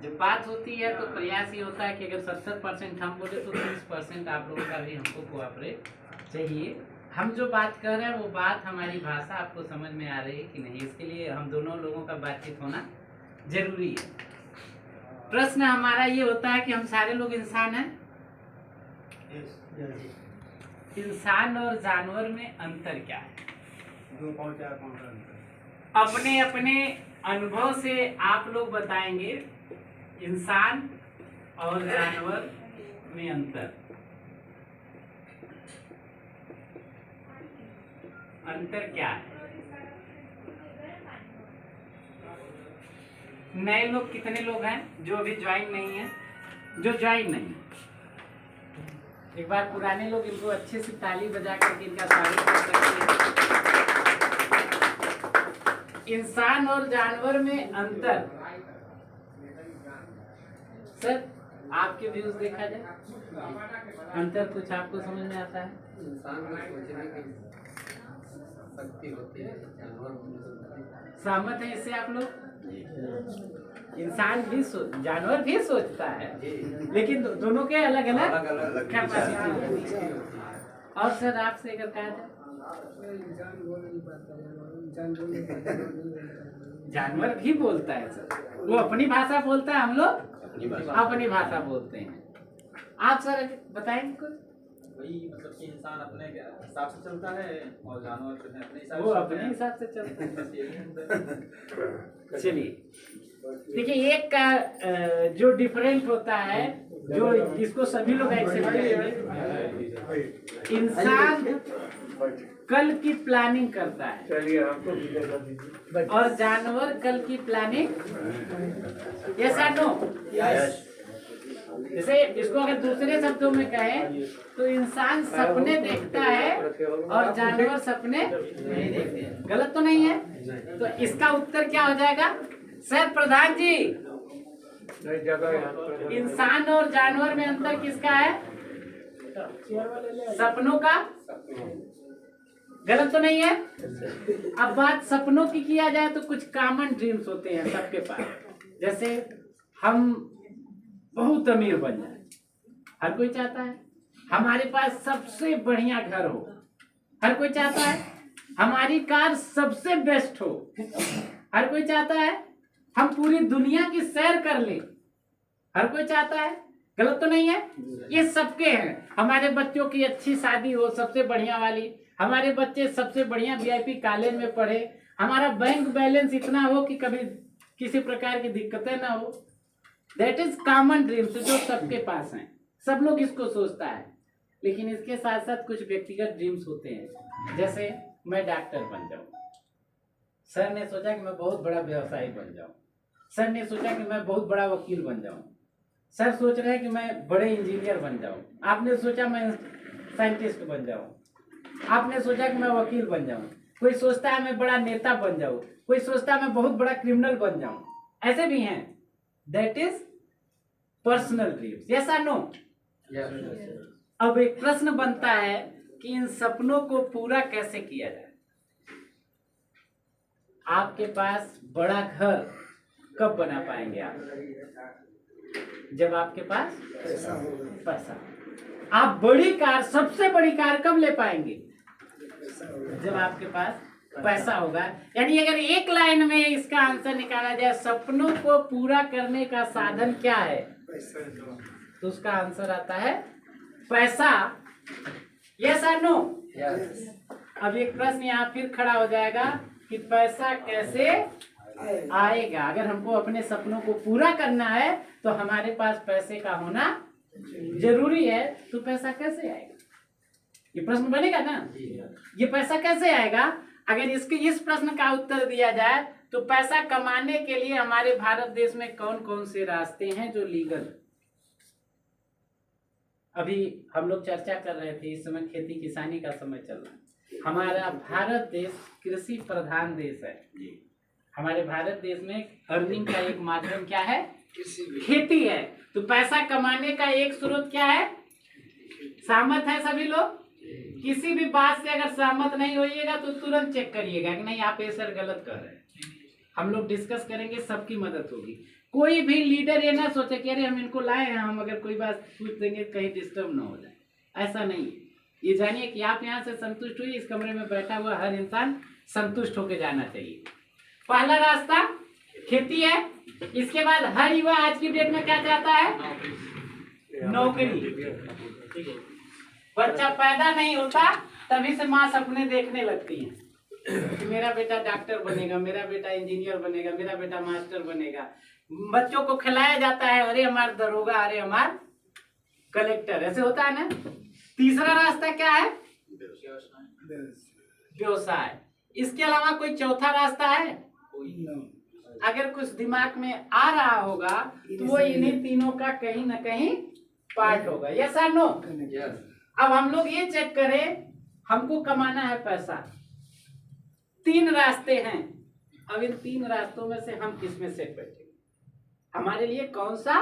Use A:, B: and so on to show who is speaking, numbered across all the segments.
A: जब बात होती है तो प्रयास ये होता है कि अगर 70% हम बोले तो 30% आप लोगों का भी हमको कोऑपरेट चाहिए। हम जो बात कर रहे हैं वो बात हमारी भाषा आपको समझ में आ रही है कि नहीं, इसके लिए हम दोनों लोगों का बातचीत होना जरूरी है। प्रश्न हमारा ये होता है कि हम सारे लोग इंसान हैं। इंसान और जानवर में अंतर क्या है? अपने अपने अनुभव से आप लोग बताएंगे इंसान और जानवर में अंतर। अंतर क्या है? नए लोग कितने लोग हैं जो अभी ज्वाइन नहीं है? जो ज्वाइन नहीं, एक बार पुराने लोग इनको अच्छे से ताली बजा करके इनका स्वागत कर सकते हैं। इंसान और जानवर में अंतर। सर आपके व्यूज देखा जाए, अंतर कुछ आपको समझ में आता है?
B: इंसान को सोचने की शक्ति होती है, जानवर
A: सहमत है इससे आप लोग? इंसान भी जानवर भी सोचता है, लेकिन दोनों के अलग अलग कैपेसिटी होती है। और सर आपसे अगर कहा जाए, जानवर भी बोलता है सर, वो अपनी भाषा बोलता है, हम लोग अपनी भाषा बोलते हैं। आप सर बताएंगे कुछ?
C: वही मतलब कि इंसान अपने हिसाब से चलता है और जानवर जो है अपने हिसाब
A: वो
C: से
A: अपने हिसाब से चलता है।
C: है।
A: चलिए देखिए, एक का जो डिफरेंट होता है, जो जिसको सभी लोग एक्सेप्ट करेंगे, इंसान कल की प्लानिंग करता है।
D: चलिए आपको
A: और जानवर कल की प्लानिंग, यस या नो? जैसे इसको अगर दूसरे शब्दों में कहें तो इंसान सपने देखता है और जानवर सपने नहीं देखते हैं। गलत तो नहीं है? तो इसका उत्तर क्या हो जाएगा सर? प्रधान जी, इंसान और जानवर में अंतर किसका है? सपनों का। गलत तो नहीं है? अब बात सपनों की किया जाए तो कुछ कॉमन ड्रीम्स होते हैं सबके पास। जैसे हम बहुत अमीर बन जाए, हर कोई चाहता है। हमारे पास सबसे बढ़िया घर हो, हर कोई चाहता है। हमारी कार सबसे बेस्ट हो, हर कोई चाहता है। हम पूरी दुनिया की सैर कर ले, हर कोई चाहता है। गलत तो नहीं है? ये सबके हैं। हमारे बच्चों की अच्छी शादी हो, सबसे बढ़िया वाली। हमारे बच्चे सबसे बढ़िया वीआईपी कॉलेज में पढ़े। हमारा बैंक बैलेंस इतना हो कि कभी किसी प्रकार की दिक्कतें ना हो। दैट इज कॉमन ड्रीम्स, जो सबके पास हैं, सब लोग इसको सोचता है। लेकिन इसके साथ साथ कुछ व्यक्तिगत ड्रीम्स होते हैं। जैसे मैं डॉक्टर बन जाऊं, सर ने सोचा कि मैं बहुत बड़ा व्यवसायी बन जाऊं, सर ने सोचा कि मैं बहुत बड़ा वकील बन जाऊं, सर सोच रहे हैं कि मैं बड़े इंजीनियर बन जाऊं, आपने सोचा मैं साइंटिस्ट बन जाऊं, आपने सोचा कि मैं वकील बन जाऊं, कोई सोचता है मैं बड़ा नेता बन जाऊं, कोई सोचता है मैं बहुत बड़ा क्रिमिनल बन जाऊं। ऐसे भी हैं। That is personal dreams. Yes और नो? अब एक प्रश्न बनता है कि इन सपनों को पूरा कैसे किया जाए। आपके पास बड़ा घर कब बना पाएंगे आप? जब आपके पास पैसा। आप बड़ी कार, सबसे बड़ी कार कब ले पाएंगे? जब आपके पास पैसा होगा। यानी अगर एक लाइन में इसका आंसर निकाला जाए, सपनों को पूरा करने का साधन क्या है, तो उसका आंसर आता है पैसा। यस और नो? अब एक प्रश्न यहाँ फिर खड़ा हो जाएगा कि पैसा कैसे आएगा? अगर हमको अपने सपनों को पूरा करना है तो हमारे पास पैसे का होना जरूरी है। तो पैसा कैसे आएगा? ये प्रश्न बनेगा ना, ये पैसा कैसे आएगा? अगर इसके इस प्रश्न का उत्तर दिया जाए तो पैसा कमाने के लिए हमारे भारत देश में कौन कौन से रास्ते हैं जो लीगल। अभी हम लोग चर्चा कर रहे थे, इस समय खेती किसानी का समय चल रहा है। हमारा भारत देश कृषि प्रधान देश है। हमारे भारत देश में अर्निंग का एक माध्यम क्या है? खेती है। तो पैसा कमाने का एक स्रोत क्या है? सहमत है सभी लोग? किसी भी बात से अगर सहमत नहीं होइएगा तो तुरंत चेक करिएगा कि नहीं आप ये सर गलत कर रहे हैं। हम लोग डिस्कस करेंगे, सबकी मदद होगी। कोई भी लीडर ये ना सोचे कि अरे हम इनको लाए हैं, हम अगर कोई बात पूछ देंगे कहीं डिस्टर्ब ना हो जाए, ऐसा नहीं है। ये जानिए कि आप यहाँ से संतुष्ट हुई, इस कमरे में बैठा हुआ हर इंसान संतुष्ट होकर जाना चाहिए। पहला रास्ता खेती है। इसके बाद हर युवा आज की डेट में क्या चाहता है? नौकरी। बच्चा पैदा नहीं होता तभी से माँ सपने देखने लगती है कि मेरा बेटा डॉक्टर बनेगा, मेरा बेटा इंजीनियर बनेगा, मेरा बेटा मास्टर बनेगा। बच्चों को खिलाया जाता है, अरे हमारा दरोगा, अरे हमारा कलेक्टर, ऐसे होता है ना। तीसरा रास्ता क्या है? व्यवसाय। इसके अलावा कोई चौथा रास्ता है? अगर कुछ दिमाग में आ रहा होगा तो वो इन्हीं तीनों का कहीं ना कहीं पार्ट होगा। यस और नो? अब हम लोग ये चेक करें, हमको कमाना है पैसा, 3 रास्ते हैं। अब इन 3 रास्तों में से हम किस में सेट बैठेंगे? हमारे लिए कौन सा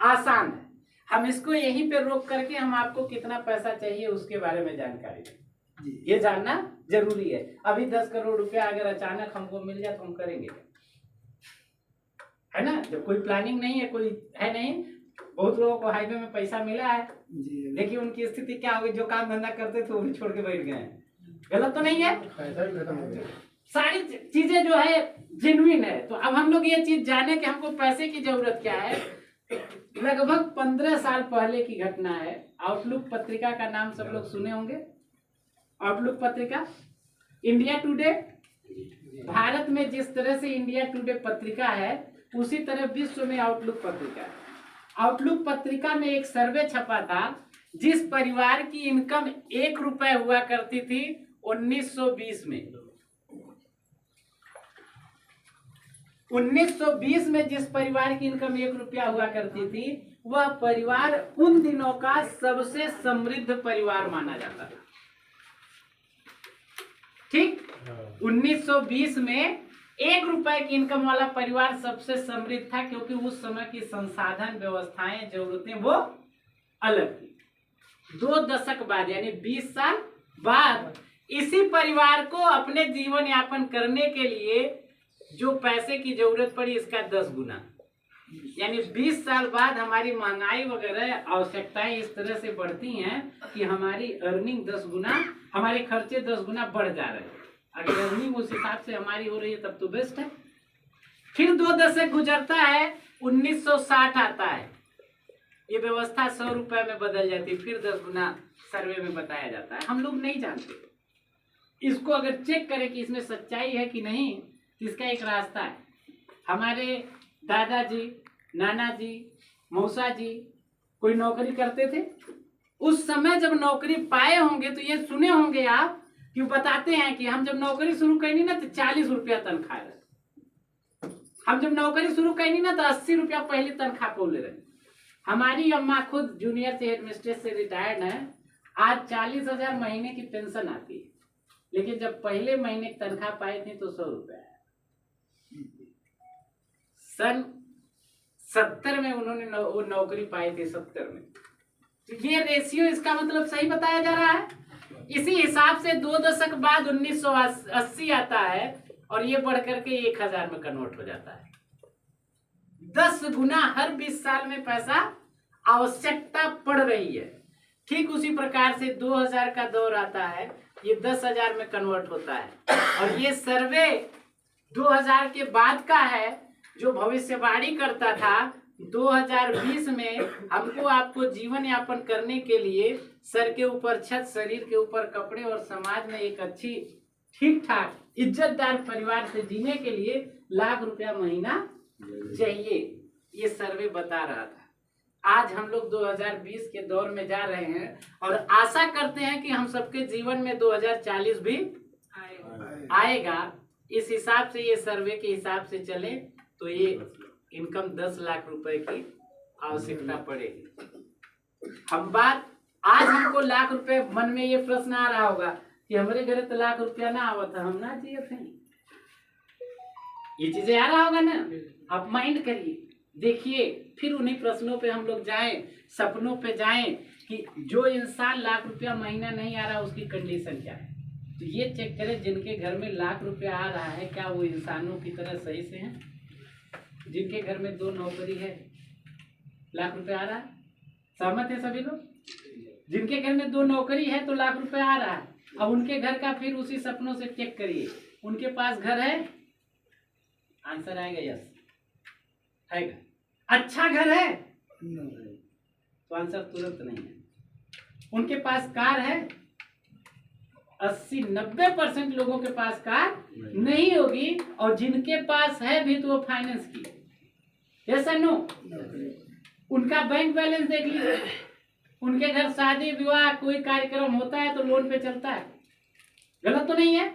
A: आसान है? हम इसको यहीं पे रोक करके हम आपको कितना पैसा चाहिए उसके बारे में जानकारी दें, ये जानना जरूरी है। अभी 10 करोड़ रुपया अगर अचानक हमको मिल जाए तो हम करेंगे, है ना? जब कोई प्लानिंग नहीं है, कोई है नहीं। बहुत लोगों को हाईवे में पैसा मिला है, देखिए उनकी स्थिति क्या होगी। जो काम धंधा करते थे वो भी छोड़ के बैठ गए हैं। गलत तो नहीं है? सारी चीजें जो है जेन्युइन है। तो अब हम लोग ये चीज जाने कि हमको पैसे की जरूरत क्या है। लगभग 15 साल पहले की घटना है। आउटलुक पत्रिका का नाम सब लोग सुने होंगे। आउटलुक पत्रिका, इंडिया टुडे। भारत में जिस तरह से इंडिया टुडे पत्रिका है उसी तरह विश्व में आउटलुक पत्रिका है। आउटलुक पत्रिका में एक सर्वे छपा था, जिस परिवार की इनकम 1 रुपए हुआ करती थी 1920 में, 1920 में जिस परिवार की इनकम 1 रुपया हुआ करती थी, वह परिवार उन दिनों का सबसे समृद्ध परिवार माना जाता था। ठीक, 1920 में 1 रुपए की इनकम वाला परिवार सबसे समृद्ध था, क्योंकि उस समय की संसाधन, व्यवस्थाएं, जरूरतें वो अलग थी। 2 दशक बाद यानी 20 साल बाद इसी परिवार को अपने जीवन यापन करने के लिए जो पैसे की जरूरत पड़ी इसका 10 गुना, यानी 20 साल बाद हमारी महंगाई वगैरह आवश्यकताएं इस तरह से बढ़ती हैं कि हमारी अर्निंग 10 गुना, हमारे खर्चे 10 गुना बढ़ जा रहे हैं। अगर अर्निंग उस हिसाब से हमारी हो रही है तब तो बेस्ट है। फिर 2 दशक गुजरता है, 1960 आता है, ये व्यवस्था 100 रुपए में बदल जाती है, फिर 10 गुना सर्वे में बताया जाता है। हम लोग नहीं जानते इसको। अगर चेक करें कि इसमें सच्चाई है कि नहीं, तो इसका एक रास्ता है। हमारे दादाजी, नाना जी, मौसा जी कोई नौकरी करते थे। उस समय जब नौकरी पाए होंगे तो ये सुने होंगे आप कि बताते हैं कि हम जब नौकरी शुरू करी ना तो 40 रुपया तनख्वाह रहे। हम जब नौकरी शुरू करी ना तो 80 रुपया पहले तनख्वाह बोले रहे। हमारी अम्मा खुद जूनियर से हेडमिस्ट्रेस से रिटायर्ड है। आज 40,000 महीने की पेंशन आती है, लेकिन जब पहले महीने की तनख्वाह पाई थी तो 100 रुपया है। सन 70 में उन्होंने नौकरी पाई थी, 70 में। तो ये रेशियो, इसका मतलब सही बताया जा रहा है। इसी हिसाब से 2 दशक बाद 1980 आता है और ये बढ़ करके 1000 में कन्वर्ट हो जाता है। 10 गुना हर 20 साल में पैसा आवश्यकता पड़ रही है। ठीक उसी प्रकार से 2000 का दौर आता है, ये 10,000 में कन्वर्ट होता है। और ये सर्वे 2000 के बाद का है, जो भविष्यवाणी करता था 2020 में हमको आपको जीवन यापन करने के लिए सर के ऊपर छत, शरीर के ऊपर कपड़े और समाज में एक अच्छी, ठीक ठाक, इज्जतदार परिवार से जीने के लिए लाख रुपया महीना चाहिए, ये सर्वे बता रहा था। आज हम लोग 2020 के दौर में जा रहे हैं और आशा करते हैं कि हम सबके जीवन में 2040 भी आएगा। इस हिसाब से, ये सर्वे के हिसाब से चले तो ये इनकम 10 लाख रुपए की आवश्यकता पड़ेगी। हम बात, आज हमको लाख रुपए, मन में ये प्रश्न आ रहा होगा कि हमारे घर तो लाख रुपया ना आवत है, हम ना जिए थे। ये चीजें आ रहा होगा ना। आप माइंड करिए, देखिए, फिर उन्हीं प्रश्नों पे हम लोग जाएं, सपनों पे जाएं कि जो इंसान लाख रुपया महीना नहीं आ रहा उसकी कंडीशन क्या है। तो ये चेक करें, जिनके घर में लाख रुपया आ रहा है क्या वो इंसानों की तरह सही से हैं? जिनके घर में 2 नौकरी है, लाख रुपया आ रहा है? सहमत है सभी लोग? जिनके घर में 2 नौकरी है तो लाख रुपया आ रहा है। अब उनके घर का फिर उसी सपनों से चेक करिए, उनके पास घर है? आंसर आएगा यस, है। अच्छा घर है तो आंसर तुरंत नहीं है। उनके पास कार है? 80-90% लोगों के पास कार नहीं होगी, और जिनके पास है भी तो वो फाइनेंस की। यस और नो? उनका बैंक बैलेंस देख लीजिए, उनके घर शादी विवाह कोई कार्यक्रम होता है तो लोन पे चलता है, गलत तो नहीं है?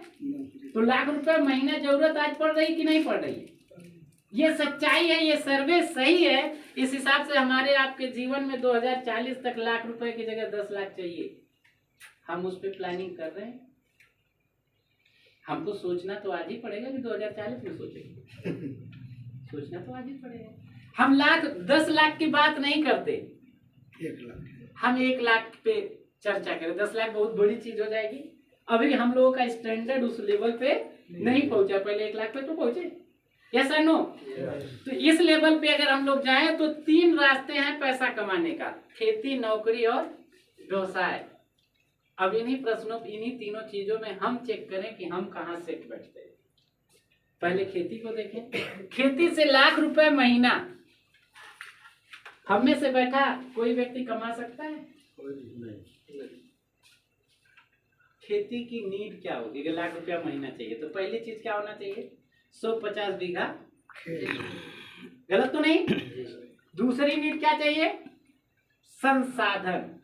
A: तो लाख रुपए महीना जरूरत आज पड़ रही कि नहीं पड़ रही है? ये सच्चाई है, ये सर्वे सही है। इस हिसाब से हमारे आपके जीवन में 2040 तक लाख रुपए की जगह 10 लाख चाहिए। हम उस पर प्लानिंग कर रहे हैं। हमको सोचना तो आज ही पड़ेगा कि 2040 में सोचेंगे। सोचना तो आज ही पड़ेगा। हम 10 लाख की बात नहीं करते,
D: 1 लाख,
A: हम 1 लाख पे चर्चा करें। 10 लाख बहुत बड़ी चीज हो जाएगी। अभी हम लोगों का स्टैंडर्ड उस लेवल पे नहीं पहुंचा, पहले 1 लाख पे तो पहुंचे। यस और नो? तो इस लेवल पे अगर हम लोग जाएं तो 3 रास्ते हैं पैसा कमाने का, खेती, नौकरी और व्यवसाय। अब इन्हीं प्रश्नों, इन्हीं तीनों चीजों में हम चेक करें कि हम कहाँ सेट बैठते हैं। पहले खेती को देखें। खेती से लाख रुपए महीना हम में से बैठा कोई व्यक्ति कमा सकता है? खेती की नीड क्या होगी? अगर लाख रुपया महीना चाहिए तो पहली चीज क्या होना चाहिए? 150 बीघा, गलत तो नहीं? दूसरी नीड क्या चाहिए? संसाधन।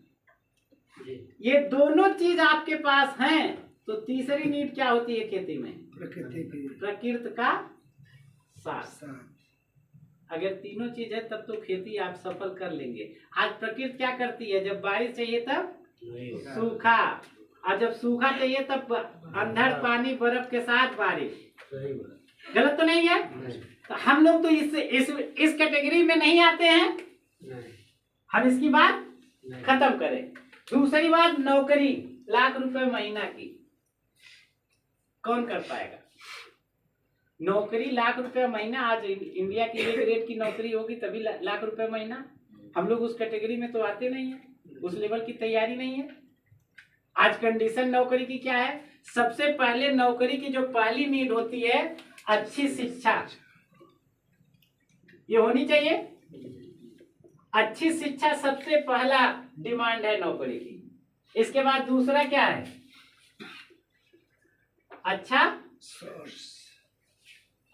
A: ये दोनों चीज आपके पास हैं तो तीसरी नीड क्या होती है खेती में? प्रकृति का साथ। अगर तीनों चीज है तब तो खेती आप सफल कर लेंगे। आज प्रकृति क्या करती है? जब बारिश चाहिए तब सूखा, और जब सूखा चाहिए तब अंधड़ पानी बर्फ के साथ बारिश। गलत तो नहीं है? तो हम लोग तो इस कैटेगरी में नहीं आते हैं। हम इसकी बात खत्म करें। दूसरी बात, नौकरी लाख रुपए महीना की कौन कर पाएगा? नौकरी लाख रुपए महीना, आज इंडिया की एक रेट की नौकरी होगी तभी लाख रुपए महीना। हम लोग उस कैटेगरी में तो आते नहीं है, उस लेवल की तैयारी नहीं है। आज कंडीशन नौकरी की क्या है? सबसे पहले नौकरी की जो पहली नीड होती है, अच्छी शिक्षा, ये होनी चाहिए। अच्छी शिक्षा सबसे पहला डिमांड है नौकरी की। इसके बाद दूसरा क्या है? अच्छा
D: सोर्स।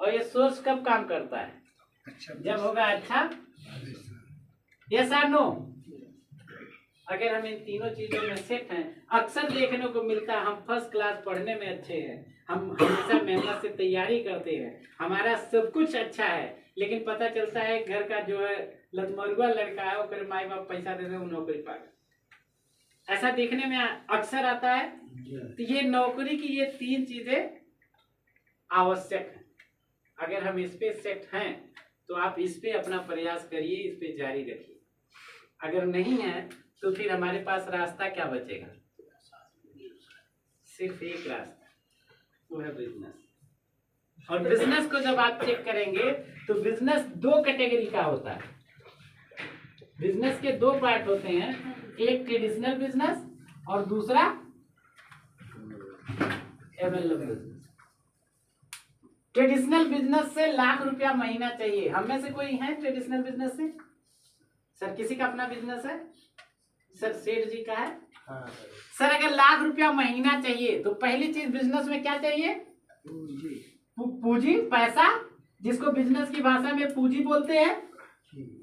A: और ये सोर्स कब काम करता है?
D: अच्छा,
A: जब होगा अच्छा। यस और नो? अगर हम इन तीनों चीजों में सेट हैं, अक्सर देखने को मिलता है हम फर्स्ट क्लास पढ़ने में अच्छे हैं, हम हमेशा मेहनत से तैयारी करते हैं, हमारा सब कुछ अच्छा है, लेकिन पता चलता है घर का जो है लतमरुआ लड़का है, वो कर माई बाप पैसा दे दे वो नौकरी पा गया। ऐसा देखने में अक्सर आता है। तो ये नौकरी की ये 3 चीजें आवश्यक है। अगर हम इस पे सेट हैं तो आप इस पे अपना प्रयास करिए, इस पे जारी रखिए। अगर नहीं है तो फिर हमारे पास रास्ता क्या बचेगा? सिर्फ एक रास्ता, वो है बिजनेस। और बिजनेस को जब आप चेक करेंगे तो बिजनेस 2 कैटेगरी का होता है। बिजनेस के 2 पार्ट होते हैं, एक ट्रेडिशनल बिजनेस और दूसरा एमएलए बिजनेस। ट्रेडिशनल बिजनेस से लाख रुपया महीना चाहिए। हम में से कोई है ट्रेडिशनल बिजनेस से? सर किसी का अपना बिजनेस है? सर सेठ जी का है?
D: हाँ।
A: सर अगर लाख रुपया महीना चाहिए तो पहली चीज बिजनेस में क्या चाहिए? पूंजी, पैसा, जिसको बिजनेस की भाषा में पूंजी बोलते हैं।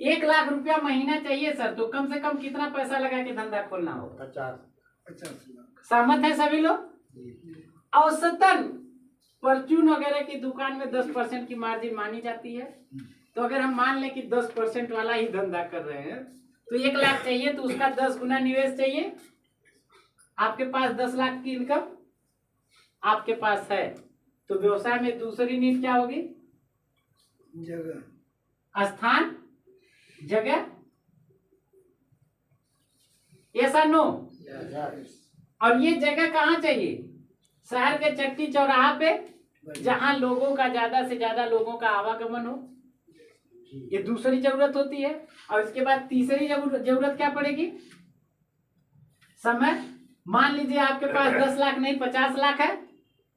A: 1 लाख रुपया महीना चाहिए सर, तो कम से कम कितना पैसा लगा के धंधा खोलना हो?
D: 50 लाख।
A: सहमत है सभी लोग? औसतन परचून वगैरह की दुकान में 10% की मार्जिन मानी जाती है। तो अगर हम मान लें कि 10% वाला ही धंधा कर रहे हैं तो 1 लाख चाहिए, तो उसका 10 गुना निवेश चाहिए। आपके पास 10 लाख की इनकम आपके पास है, तो व्यवसाय में दूसरी नीड क्या होगी?
D: जगह,
A: स्थान, जगह। यस और नो? और ये जगह कहाँ चाहिए? शहर के चट्टी चौराहा पे जहां लोगों का ज्यादा से ज्यादा लोगों का आवागमन हो, ये दूसरी जरूरत होती है। और इसके बाद तीसरी जरूरत क्या पड़ेगी? समय। मान लीजिए आपके पास 10 लाख नहीं 50 लाख है,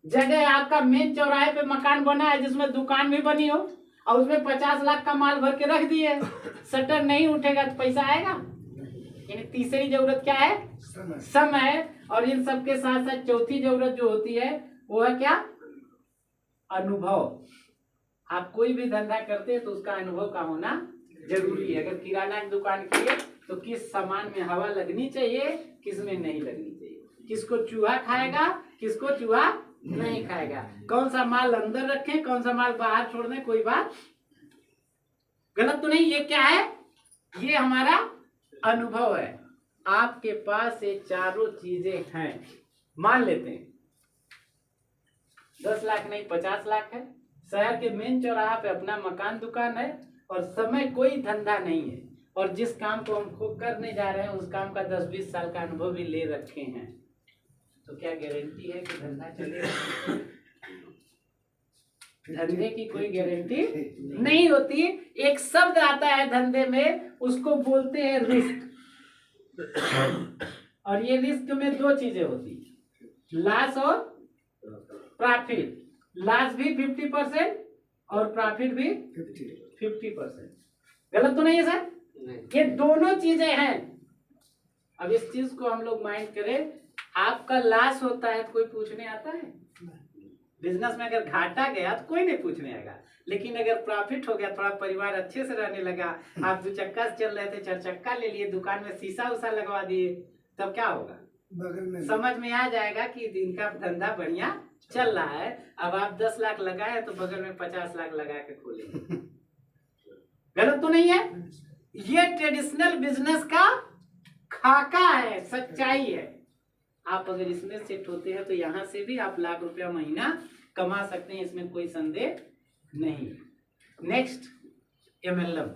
A: जगह आपका मेन चौराहे पे मकान बना है जिसमें दुकान भी बनी हो, और उसमें 50 लाख का माल भर के रख दिए, शटर नहीं उठेगा तो पैसा आएगा? यानी तीसरी जरूरत क्या है? समय। और इन सबके साथ साथ चौथी जरूरत जो होती है वो है क्या? अनुभव। आप कोई भी धंधा करते हैं तो उसका अनुभव का होना जरूरी है। अगर किराना की दुकान की है तो किस सामान में हवा लगनी चाहिए, किस में नहीं लगनी चाहिए, किसको चूहा खाएगा, किसको चूहा नहीं खाएगा, कौन सा माल अंदर रखें, कौन सा माल बाहर छोड़ दें, कोई बात गलत तो नहीं। ये क्या है? ये हमारा अनुभव है। आपके पास ये चारों चीजें हैं, मान लेते हैं 10 लाख नहीं 50 लाख है, शहर के मेन चौराहा पे अपना मकान दुकान है, और समय कोई धंधा नहीं है, और जिस काम को हम खुद करने जा रहे हैं उस काम का 10-20 साल का अनुभव भी ले रखे हैं, तो क्या गारंटी है कि धंधा चलेगा? धंधे की कोई गारंटी नहीं होती। एक शब्द आता है धंधे में, उसको बोलते हैं रिस्क। और ये रिस्क में दो चीजें होती है, लॉस और प्रॉफिट। लॉस भी 50% और प्रॉफिट भी 50%। गलत तो नहीं है सर? ये दोनों चीजें हैं। अब इस चीज को हम लोग माइंड करें, आपका लॉस होता है तो कोई पूछने आता है? बिजनेस में अगर घाटा गया तो कोई नहीं पूछने आएगा, लेकिन अगर प्रॉफिट हो गया, थोड़ा परिवार अच्छे से रहने लगा, आप 2 चक्का से चल रहे थे 4 चक्का ले लिए, दुकान में शीशा उसा लगवा दिए, तब क्या होगा? समझ में आ जाएगा कि इनका धंधा बढ़िया चल रहा है। अब आप 10 लाख लगाए तो बगल में 50 लाख लगा के खोले। गलत तो नहीं है? ये ट्रेडिशनल बिजनेस का खाका है, सच्चाई है। आप अगर इसमें सेट होते हैं तो यहाँ से भी आप लाख रुपया महीना कमा सकते हैं, इसमें कोई संदेह नहीं। Next, MLM,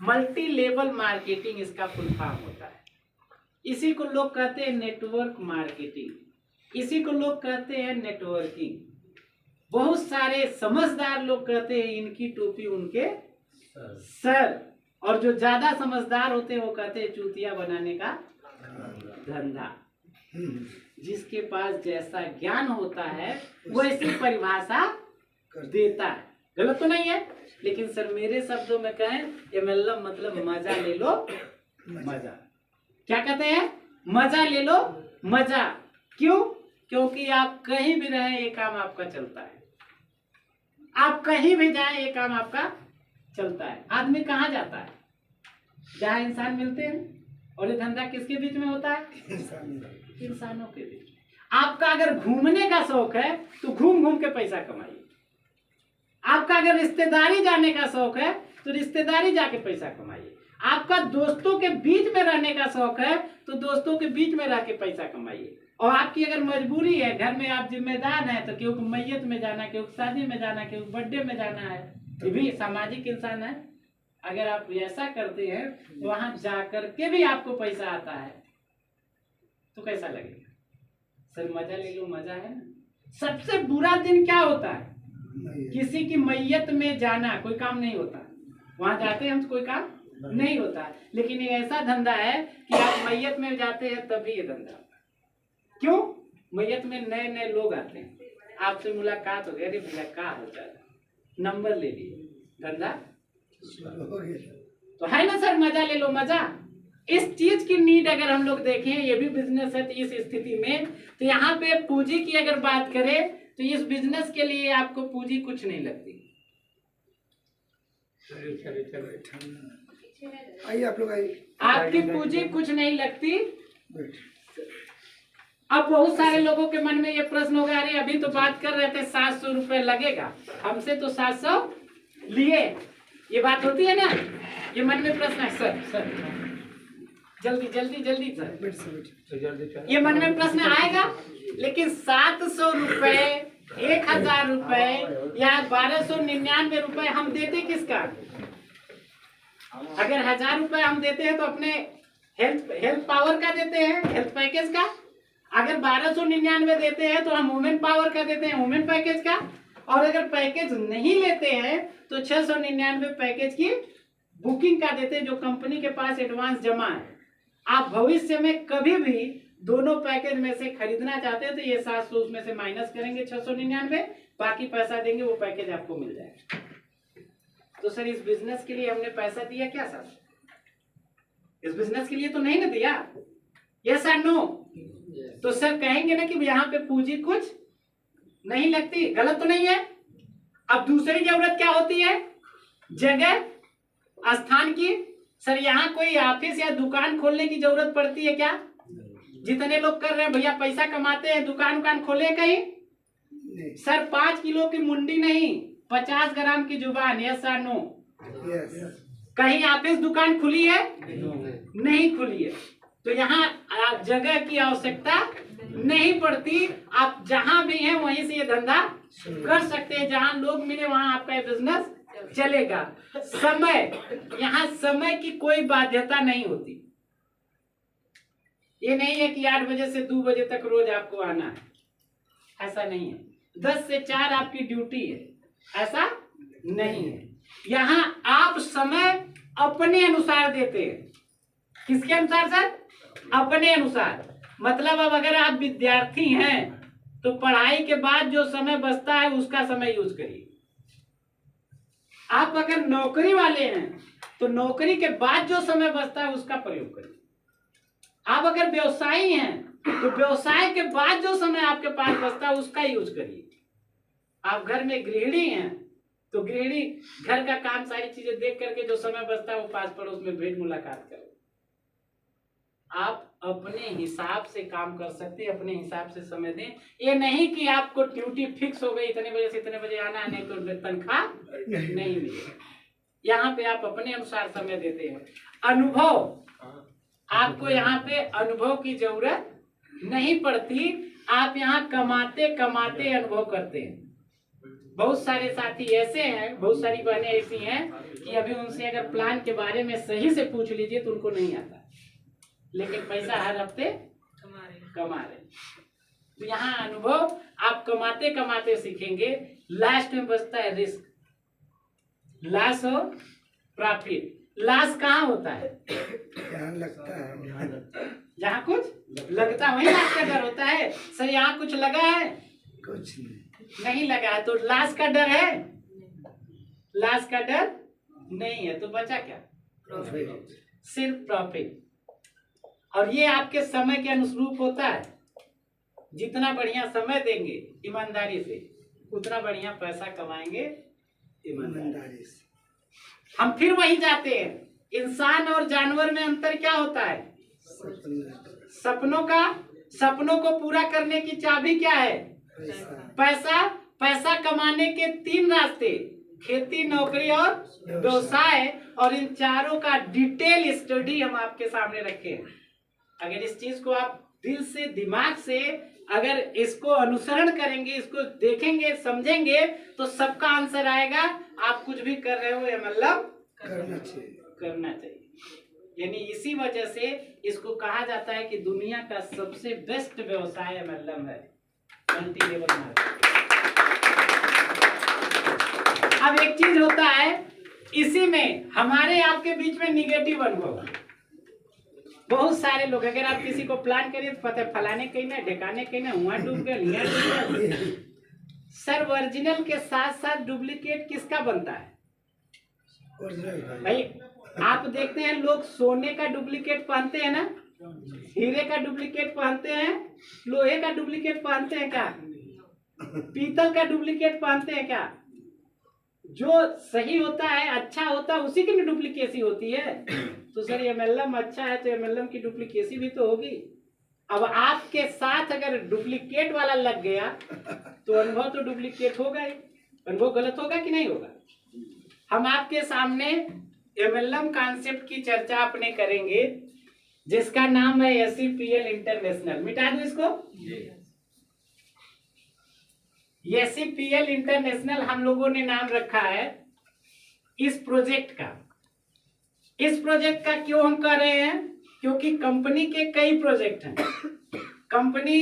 A: multi level marketing, इसका फुल फॉर्म होता है। इसी को लोग कहते हैं नेटवर्क मार्केटिंग, इसी को लोग कहते हैं नेटवर्किंग। बहुत सारे समझदार लोग कहते हैं इनकी टोपी उनके सर, और जो ज्यादा समझदार होते हैं वो कहते हैं चूतिया बनाने का धंधा। जिसके पास जैसा ज्ञान होता है वैसी परिभाषा देता है। गलत तो नहीं है? लेकिन सर मेरे शब्दों में कहें, MLM मतलब मजा ले लो मजा। क्या कहते हैं? मजा ले लो मजा। क्यों? क्योंकि आप कहीं भी रहें ये काम आपका चलता है, आप कहीं भी जाएं ये काम आपका चलता है। आदमी कहाँ जाता है? जहाँ इंसान मिलते हैं। और ये धंधा किसके बीच में होता है? इंसानों के बीच। आपका अगर घूमने का शौक है तो घूम घूम के पैसा कमाइए। आपका अगर रिश्तेदारी जाने का शौक है तो रिश्तेदारी जाके पैसा कमाइए। आपका दोस्तों के बीच में रहने का शौक है तो दोस्तों के बीच में रह के पैसा कमाइए। और आपकी अगर मजबूरी है, घर में आप जिम्मेदार हैं, तो क्यों मैयत में जाना, क्यों शादी में जाना, क्यों बर्थडे में जाना है, ये भी सामाजिक इंसान है। अगर आप ऐसा करते हैं तो वहां जाकर के भी आपको पैसा आता है तो कैसा लगेगा? सर मजा ले लो मजा है ना। सबसे बुरा दिन क्या होता है? किसी की मैयत में जाना, कोई काम नहीं होता। वहां जाते हैं हम तो कोई काम नहीं होता। लेकिन ये ऐसा धंधा है कि आप मैयत में जाते हैं तभी ये धंधा होता है। क्यों? मैयत में नए नए लोग आते हैं, आपसे मुलाकात हो गई, अरे भैया क्या हाल चाल, नंबर ले लिए, धंधा तो है ना सर। मजा ले लो मजा। इस चीज की नीड अगर हम लोग देखें, ये भी बिजनेस है, तो इस स्थिति में तो यहाँ पे पूंजी की अगर बात करें तो इस बिजनेस के लिए आपको पूंजी कुछ नहीं लगती।
D: आइए आप लोग आइए।
A: आपकी पूंजी कुछ नहीं लगती। अब बहुत सारे लोगों के मन में ये प्रश्न होगा, अरे अभी तो बात कर रहे थे 700 रुपए लगेगा, हमसे तो 700 लिए, ये बात होती है ना। ये मन में प्रश्न है, सर जल्दी जल्दी जल्दी सर, ये मन में प्रश्न आएगा। लेकिन 700 रुपए, 1000 रुपए या 1299 रुपए हम देते किसका? अगर 1000 रुपए हम देते हैं तो अपने हेल्थ पावर का देते हैं, हेल्थ पैकेज का। अगर 1299 देते हैं तो हम वुमेन पावर का देते हैं, वुमेन पैकेज का, और अगर पैकेज नहीं लेते हैं तो 699 पैकेज की बुकिंग का देते हैं, जो कंपनी के पास एडवांस जमा है। आप भविष्य में कभी भी दोनों पैकेज में से खरीदना चाहते हैं तो ये 700 उसमें से माइनस करेंगे 699, बाकी पैसा देंगे, वो पैकेज आपको मिल जाएगा। तो सर इस बिजनेस के लिए हमने पैसा दिया क्या सर? इस बिजनेस के लिए तो नहीं ना दिया, यस और नो? तो सर कहेंगे ना कि यहाँ पे पूंजी कुछ नहीं लगती, गलत तो नहीं है। अब दूसरी जरूरत क्या होती है? जगह, स्थान की। सर यहाँ कोई ऑफिस या दुकान खोलने की जरूरत पड़ती है क्या? जितने लोग कर रहे हैं भैया पैसा कमाते हैं, दुकान खोले कहीं?
D: नहीं।
A: सर 5 किलो की मुंडी नहीं, 50 ग्राम की जुबान, यस और नो?
D: यस।
A: कहीं ऑफिस दुकान खुली है? नहीं खुली है। तो यहाँ जगह की आवश्यकता नहीं पड़ती, आप जहां भी हैं वहीं से ये धंधा कर सकते हैं, जहां लोग मिले वहां आपका बिजनेस चलेगा। समय, यहाँ समय की कोई बाध्यता नहीं होती। ये नहीं है कि 8 बजे से 2 बजे तक रोज आपको आना है, ऐसा नहीं है। 10 से 4 आपकी ड्यूटी है, ऐसा नहीं है। यहाँ आप समय अपने अनुसार देते हैं। किसके अनुसार सर? अपने अनुसार। मतलब अब अगर आप विद्यार्थी हैं तो पढ़ाई के बाद जो समय बचता है उसका समय यूज करिए। आप अगर नौकरी वाले हैं तो नौकरी के बाद जो समय बचता है उसका प्रयोग करिए। आप अगर व्यवसायी हैं तो व्यवसाय के बाद जो समय आपके पास बचता है उसका यूज करिए। आप घर में गृहिणी हैं तो गृहिणी घर का काम सारी चीजें देख करके जो समय बचता है वो पास पड़ोस में भेंट मुलाकात करो। आप अपने हिसाब से काम कर सकते हैं, अपने हिसाब से समय दें। ये नहीं कि आपको ड्यूटी फिक्स हो गई, इतने बजे से इतने बजे आना है, नहीं तो तनख्वाह नहीं मिलेगा। यहाँ पे आप अपने अनुसार समय देते हैं। अनुभव, आपको यहाँ पे अनुभव की जरूरत नहीं पड़ती, आप यहाँ कमाते कमाते अनुभव करते हैं। बहुत सारे साथी ऐसे हैं, बहुत सारी बहनें ऐसी हैं कि अभी उनसे अगर प्लान के बारे में सही से पूछ लीजिए तो उनको नहीं आता, लेकिन पैसा हर हफ्ते कमा रहे। तो यहाँ अनुभव आप कमाते कमाते सीखेंगे। लास्ट में बचता है रिस्क, लॉस और प्रॉफिट। लॉस कहाँ होता है?
D: ध्यान लगता है,
A: जहाँ कुछ लगता है वही लॉस का डर होता है। सर यहाँ कुछ लगा है?
D: कुछ
A: नहीं लगा है, तो लॉस का डर है? लॉस का डर नहीं है, तो बचा क्या?
D: नहीं।
A: सिर्फ प्रॉफिट। और ये आपके समय के अनुरूप होता है। जितना बढ़िया समय देंगे ईमानदारी से, उतना बढ़िया पैसा कमाएंगे ईमानदारी से। हम फिर वहीं जाते हैं, इंसान और जानवर में अंतर क्या होता है? सपनों को पूरा करने की चाबी क्या है? पैसा। पैसा कमाने के 3 रास्ते, खेती, नौकरी और व्यवसाय। और इन चारों का डिटेल स्टडी हम आपके सामने रखे हैं। अगर इस चीज को आप दिल से, दिमाग से अगर इसको अनुसरण करेंगे, इसको देखेंगे, समझेंगे, तो सबका आंसर आएगा। आप कुछ भी कर रहे हो ये मतलब करना चाहिए। यानी इसी वजह से इसको कहा जाता है कि दुनिया का सबसे बेस्ट व्यवसाय MLM है, मल्टी लेवल मार्केटिंग। अब एक चीज होता है, इसी में हमारे आपके बीच में निगेटिव अनुभव। बहुत सारे लोग, अगर आप किसी को प्लान करिए तो पता है फलाने कहीं ना, ढेकाने कहीं ना, हुआ डूब गया। सर ओरिजिनल के साथ साथ डुप्लीकेट किसका बनता है भाई? आप देखते हैं लोग सोने का डुप्लीकेट पहनते हैं ना, हीरे का डुप्लीकेट पहनते हैं, लोहे का डुप्लीकेट पहनते हैं क्या? पीतल का डुप्लीकेट पहनते हैं क्या? जो सही होता है, अच्छा होता है, उसी की डुप्लीकेसी होती है। तो सर MLM अच्छा है तो MLM की डुप्लीकेसी भी तो होगी। अब आपके साथ अगर डुप्लीकेट वाला लग गया तो अनुभव तो डुप्लीकेट होगा ही। अनुभव गलत होगा कि नहीं होगा? हम आपके सामने MLM कॉन्सेप्ट की चर्चा अपने करेंगे, जिसका नाम है SCPL इंटरनेशनल। मिटा दूं इसको? SCPL इंटरनेशनल हम लोगों ने नाम रखा है इस प्रोजेक्ट का। इस प्रोजेक्ट का क्यों हम कर रहे हैं? क्योंकि कंपनी के कई प्रोजेक्ट हैं। कंपनी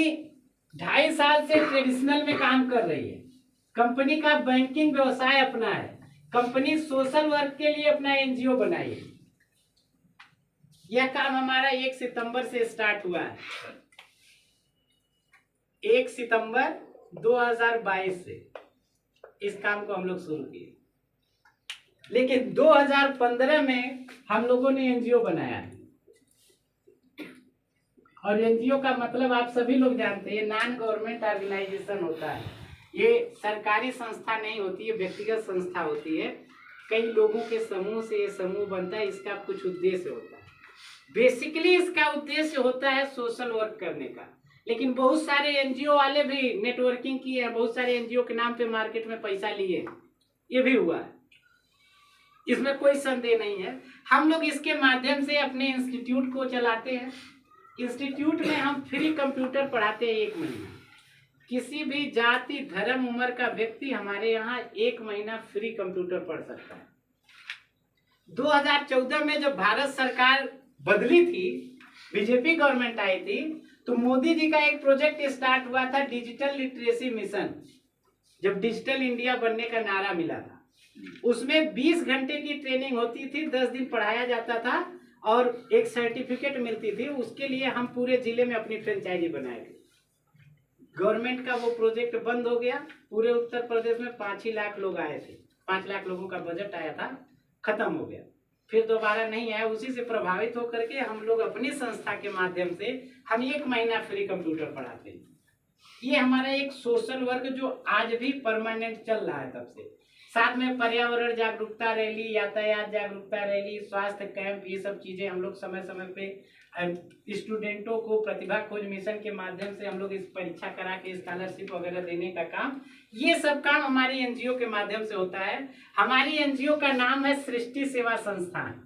A: 2.5 साल से ट्रेडिशनल में काम कर रही है, कंपनी का बैंकिंग व्यवसाय अपना है, कंपनी सोशल वर्क के लिए अपना एनजीओ बनाई है। यह काम हमारा 1 सितंबर से स्टार्ट हुआ है, 1 सितंबर 2022 से इस काम को हम लोग शुरू किए। लेकिन 2015 में हम लोगों ने एनजीओ बनाया है। और एनजीओ का मतलब आप सभी लोग जानते हैं, नॉन गवर्नमेंट ऑर्गेनाइजेशन होता है। ये सरकारी संस्था नहीं होती है, व्यक्तिगत संस्था होती है। कई लोगों के समूह से ये समूह बनता है, इसका कुछ उद्देश्य होता है। बेसिकली इसका उद्देश्य होता है सोशल वर्क करने का। लेकिन बहुत सारे एनजीओ वाले भी नेटवर्किंग किए हैं, बहुत सारे एनजीओ के नाम पे मार्केट में पैसा लिए हैं, ये भी हुआ है, इसमें कोई संदेह नहीं है। हम लोग इसके माध्यम से अपने इंस्टीट्यूट को चलाते हैं। इंस्टीट्यूट में हम फ्री कंप्यूटर पढ़ाते हैं 1 महीना। किसी भी जाति, धर्म, उम्र का व्यक्ति हमारे यहाँ 1 महीना फ्री कंप्यूटर पढ़ सकता है। 2014 में जब भारत सरकार बदली थी, बीजेपी गवर्नमेंट आई थी, तो मोदी जी का एक प्रोजेक्ट स्टार्ट हुआ था, डिजिटल लिटरेसी मिशन। जब डिजिटल इंडिया बनने का नारा मिला था, उसमें 20 घंटे की ट्रेनिंग होती थी, 10 दिन पढ़ाया जाता था और एक सर्टिफिकेट मिलती थी। उसके लिए हम पूरे जिले में अपनी फ्रेंचाइजी बनाए थे। गवर्नमेंट का वो प्रोजेक्ट बंद हो गया। पूरे उत्तर प्रदेश में 5 लाख लोग आए थे, 5 लाख लोगों का बजट आया था, खत्म हो गया, फिर दोबारा नहीं आया। उसी से प्रभावित होकर के हम लोग अपनी संस्था के माध्यम से हम 1 महीना फ्री कंप्यूटर पढ़ाते हैं। ये हमारा एक सोशल वर्क जो आज भी परमानेंट चल रहा है तब से। साथ में पर्यावरण जागरूकता रैली, यातायात जागरूकता रैली, स्वास्थ्य कैंप, ये सब चीजें हम लोग समय समय पे स्टूडेंटों को प्रतिभा खोज मिशन के माध्यम से हम लोग इस परीक्षा करा के स्कॉलरशिप वगैरह देने का काम, ये सब काम हमारी एनजीओ के माध्यम से होता है। हमारी एनजीओ का नाम है सृष्टि सेवा संस्थान।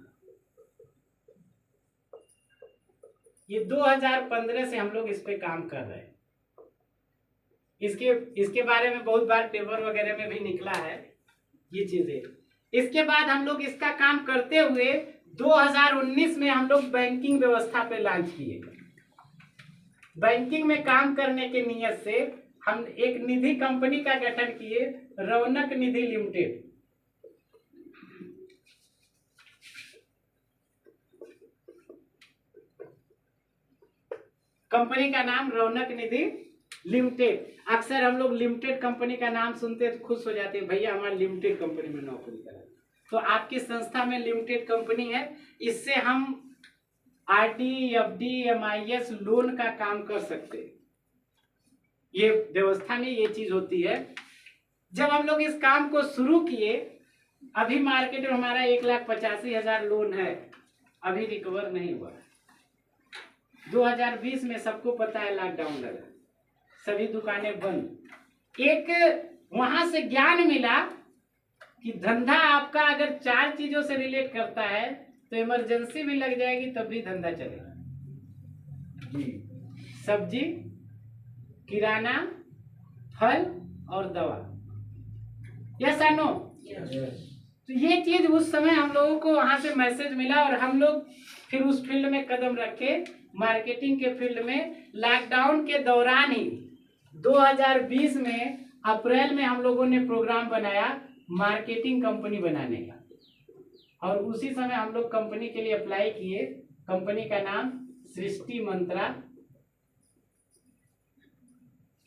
A: ये 2015 से हम लोग इस पे काम कर रहे हैं। इसके बारे में बहुत बार पेपर वगैरह में भी निकला है ये चीजें। इसके बाद हम लोग इसका काम करते हुए 2019 में हम लोग बैंकिंग व्यवस्था पे लॉन्च किए। बैंकिंग में काम करने के नियत से हम एक निधि कंपनी का गठन किए, रौनक निधि लिमिटेड। कंपनी का नाम रौनक निधि लिमिटेड। अक्सर हम लोग लिमिटेड कंपनी का नाम सुनते हैं तो खुश हो जाते हैं, भैया हमारे लिमिटेड कंपनी में नौकरी करें। तो आपकी संस्था में लिमिटेड कंपनी है, इससे हम आरडी, एफडी, एमआईएस लोन का काम कर सकते हैं। ये व्यवस्था में ये चीज होती है। जब हम लोग इस काम को शुरू किए, अभी मार्केट में हमारा 1,85,000 लोन है, अभी रिकवर नहीं हुआ। 2020 में सबको पता है लॉकडाउन लगा, सभी दुकानें बंद। एक वहां से ज्ञान मिला कि धंधा आपका अगर 4 चीजों से रिलेट करता है तो इमरजेंसी भी लग जाएगी तब भी धंधा चलेगा। सब्जी, किराना, फल और दवा। यस और नो? तो ये चीज उस समय हम लोगों को वहां से मैसेज मिला और हम लोग फिर उस फील्ड में कदम रखे, मार्केटिंग के फील्ड में। लॉकडाउन के दौरान ही 2020 में अप्रैल में हम लोगों ने प्रोग्राम बनाया मार्केटिंग कंपनी बनाने का, और उसी समय हम लोग कंपनी के लिए अप्लाई किए। कंपनी का नाम सृष्टि मंत्रा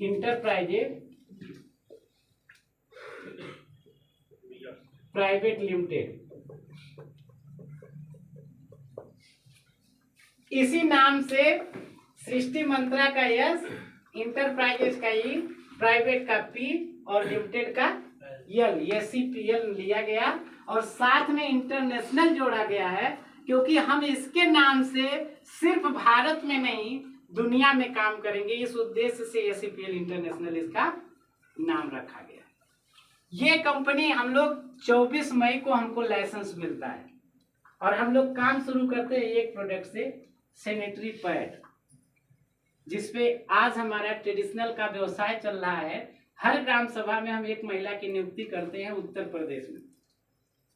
A: इंटरप्राइजेज प्राइवेट लिमिटेड। इसी नाम से सृष्टि मंत्रा का यस, इंटरप्राइजेज का ई, प्राइवेट का पी और लिमिटेड का यल, SCPL लिया गया और साथ में इंटरनेशनल जोड़ा गया है, क्योंकि हम इसके नाम से सिर्फ भारत में नहीं दुनिया में काम करेंगे। इस उद्देश्य से SCPL इंटरनेशनल इसका नाम रखा गया। ये कंपनी हम लोग 24 मई को हमको लाइसेंस मिलता है और हम लोग काम शुरू करते हैं एक प्रोडक्ट से, सैनिटरी पैड, जिसपे आज हमारा ट्रेडिशनल का व्यवसाय चल रहा है। हर ग्राम सभा में हम एक महिला की नियुक्ति करते हैं उत्तर प्रदेश में।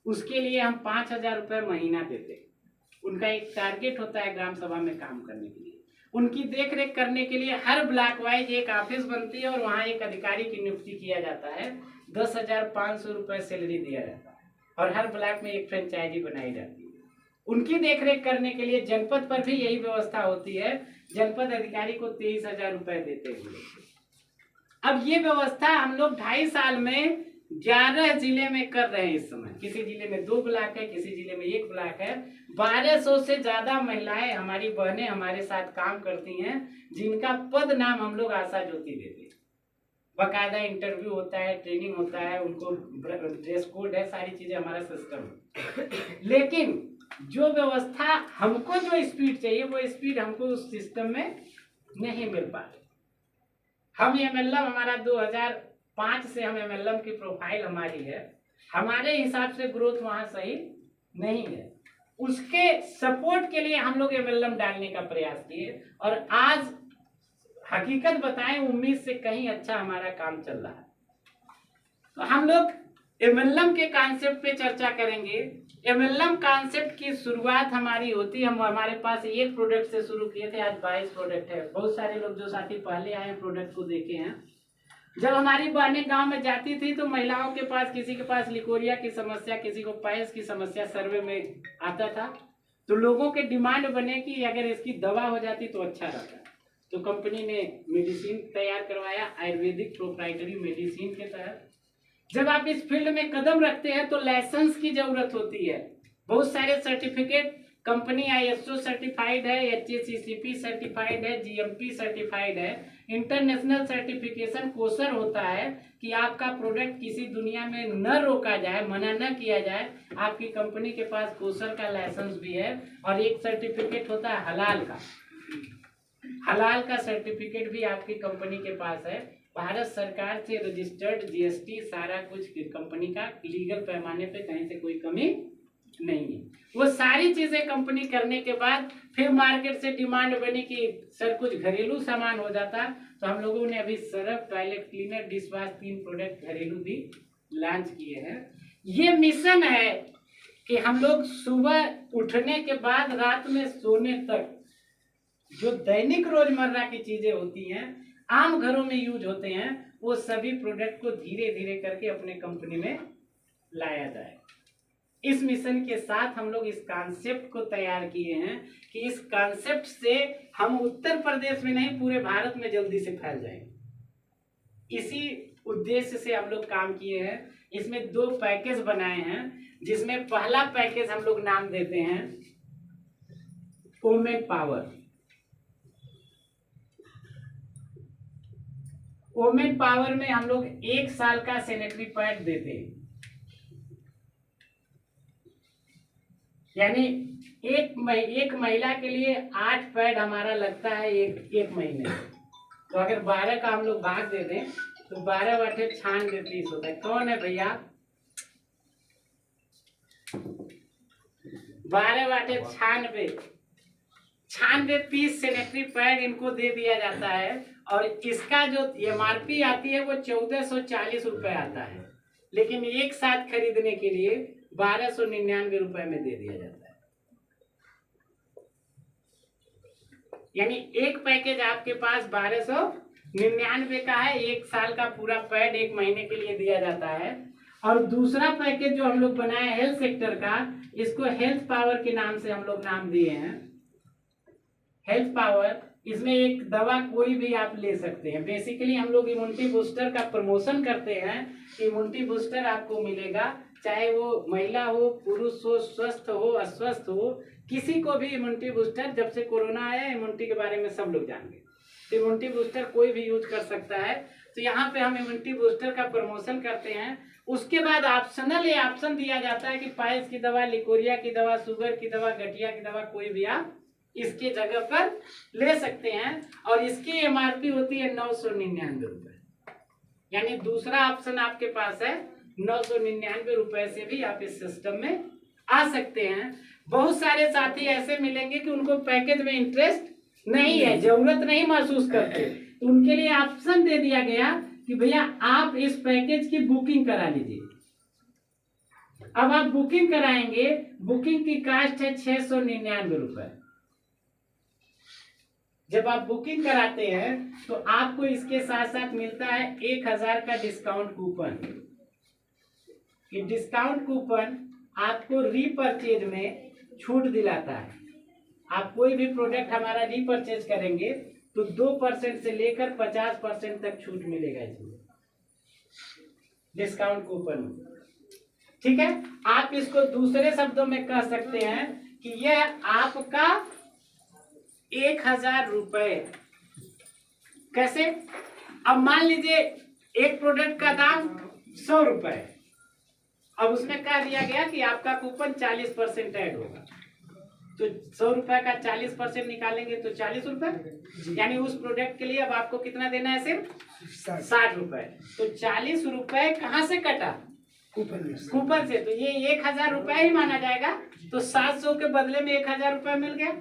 A: उसके लिए हम 5,000 रुपये महीना देते हैं। उनका एक टारगेट होता है ग्राम सभा में काम करने के लिए। उनकी देख रेख करने के लिए हर ब्लॉक वाइज एक ऑफिस बनती है और वहाँ एक अधिकारी की नियुक्ति किया जाता है। 10,500 रुपये सैलरी दिया जाता है और हर ब्लॉक में एक फ्रेंचाइजी बनाई जाती है। उनकी देखरेख करने के लिए जनपद पर भी यही व्यवस्था होती है। जनपद अधिकारी को 23,000 रुपये देते हुए अब ये व्यवस्था हम लोग 2.5 साल में 11 जिले में कर रहे हैं। इस समय किसी जिले में 2 ब्लॉक है, किसी जिले में 1 ब्लॉक है। 1200 से ज्यादा महिलाएं हमारी बहनें हमारे साथ काम करती हैं, जिनका पद नाम हम लोग आशा ज्योति देते हैं। बाकायदा इंटरव्यू होता है, ट्रेनिंग होता है, उनको ड्रेस कोड है, सारी चीजें हमारा सिस्टम। लेकिन जो व्यवस्था हमको जो स्पीड चाहिए वो स्पीड हमको उस सिस्टम में नहीं मिल पा रही। हम MLM हमारा 2005 से हम MLM की प्रोफाइल हमारी है, हमारे हिसाब से ग्रोथ वहाँ सही नहीं है। उसके सपोर्ट के लिए हम लोग MLM डालने का प्रयास किए और आज हकीकत बताएं उम्मीद से कहीं अच्छा हमारा काम चल रहा है। तो हम लोग MLM के कॉन्सेप्ट पे चर्चा करेंगे। MLM कॉन्सेप्ट की शुरुआत हमारी होती है, हम हमारे पास एक प्रोडक्ट से शुरू किए थे, आज 22 प्रोडक्ट है। बहुत सारे लोग जो साथी पहले आए हैं प्रोडक्ट को देखे हैं। जब हमारी बहनें गांव में जाती थी तो महिलाओं के पास, किसी के पास लिकोरिया की समस्या, किसी को पायल्स की समस्या सर्वे में आता था, तो लोगों के डिमांड बने कि अगर इसकी दवा हो जाती तो अच्छा रहता। तो कंपनी ने मेडिसिन तैयार करवाया, आयुर्वेदिक प्रोप्राइटरी मेडिसिन के तहत। जब आप इस फील्ड में कदम रखते हैं तो लाइसेंस की जरूरत होती है। बहुत सारे सर्टिफिकेट, कंपनी ISO सर्टिफाइड है, HACCP सर्टिफाइड है, GMP सर्टिफाइड है, इंटरनेशनल सर्टिफिकेशन कोसर होता है कि आपका प्रोडक्ट किसी दुनिया में न रोका जाए, मना न किया जाए। आपकी कंपनी के पास कोसर का लाइसेंस भी है और एक सर्टिफिकेट होता है हलाल का। हलाल का सर्टिफिकेट भी आपकी कंपनी के पास है। भारत सरकार से रजिस्टर्ड, GST सारा कुछ कंपनी का लीगल पैमाने पे कहीं से कोई कमी नहीं है। वो सारी चीजें कंपनी करने के बाद फिर मार्केट से डिमांड बनी कि सर कुछ घरेलू सामान हो जाता, तो हम लोगों ने अभी Surf, toilet cleaner, dish wash 3 product घरेलू भी लॉन्च किए हैं। ये मिशन है कि हम लोग सुबह उठने के बाद रात में सोने तक जो दैनिक रोजमर्रा की चीजें होती हैं, आम घरों में यूज होते हैं, वो सभी प्रोडक्ट को धीरे धीरे करके अपने कंपनी में लाया जाए। इस मिशन के साथ हम लोग इस कॉन्सेप्ट को तैयार किए हैं कि इस कॉन्सेप्ट से हम उत्तर प्रदेश में नहीं पूरे भारत में जल्दी से फैल जाएंगे। इसी उद्देश्य से हम लोग काम किए हैं। इसमें 2 पैकेज बनाए हैं, जिसमें पहला पैकेज हम लोग नाम देते हैं वुमेन पावर। वुमेन पावर में हम लोग 1 साल का सैनिटरी पैड देते हैं, यानी एक महिला के लिए 8 पैड हमारा लगता है एक महीने। तो अगर 12 का हम लोग भाग दे दें तो 12 बटे 96 होता है। कौन है भैया? 12 बटे 96 पीस सैनिटरी पैड इनको दे दिया जाता है और इसका जो MRP आती है वो 1440 रुपये आता है, लेकिन एक साथ खरीदने के लिए 1299 रुपए में दे दिया जाता है। यानी एक पैकेज आपके पास 1299 का है, 1 साल का पूरा पैड 1 महीने के लिए दिया जाता है। और दूसरा पैकेज जो हम लोग बनाए हेल्थ सेक्टर का, इसको हेल्थ पावर के नाम से हम लोग नाम दिए हैं। हेल्थ पावर, इसमें एक दवा कोई भी आप ले सकते हैं। बेसिकली हम लोग इम्यूनिटी बूस्टर का प्रमोशन करते हैं। इम्यूनिटी बूस्टर आपको मिलेगा, चाहे वो महिला हो, पुरुष हो, स्वस्थ हो, अस्वस्थ हो, किसी को भी इम्यूनिटी बूस्टर। जब से कोरोना आया इम्यूनिटी के बारे में सब लोग जान गए, तो इम्यूनिटी बूस्टर कोई भी यूज कर सकता है। तो यहाँ पे हम इम्यूनिटी बूस्टर का प्रमोशन करते हैं। उसके बाद ऑप्शनल ये ऑप्शन दिया जाता है कि पाइल्स की दवा, लिकोरिया की दवा, शुगर की दवा, गठिया की दवा कोई भी आप इसके जगह पर ले सकते हैं और इसकी MRP होती है 999 रुपए। यानी दूसरा ऑप्शन आपके पास है, 999 रुपए से भी आप इस सिस्टम में आ सकते हैं। बहुत सारे साथी ऐसे मिलेंगे कि उनको पैकेज में इंटरेस्ट नहीं है, जरूरत नहीं महसूस करते, तो उनके लिए ऑप्शन दे दिया गया कि भैया आप इस पैकेज की बुकिंग करा लीजिए। अब आप बुकिंग कराएंगे, बुकिंग की कास्ट है 699 रुपए। जब आप बुकिंग कराते हैं तो आपको इसके साथ साथ मिलता है 1000 का डिस्काउंट कूपन। ये डिस्काउंट कूपन आपको रीपरचेज में छूट दिलाता है। आप कोई भी प्रोडक्ट हमारा रीपरचेज करेंगे तो 2% से लेकर 50% तक छूट मिलेगा इसमें, डिस्काउंट कूपन। ठीक है, आप इसको दूसरे शब्दों में कह सकते हैं कि यह आपका 1000 रुपए। कैसे? अब मान लीजिए एक प्रोडक्ट का दाम 100 रुपए, अब उसमें कह दिया गया कि आपका कूपन 40% ऐड होगा, तो 100 रुपए का 40% निकालेंगे तो 40 रुपए, यानी उस प्रोडक्ट के लिए अब आपको कितना देना है? सिर्फ 60 रुपए। तो 40 रुपए कहाँ से कटा? कूपन से। तो ये 1000 रुपए ही माना जाएगा। तो 700 के बदले में 1000 रुपए मिल गया।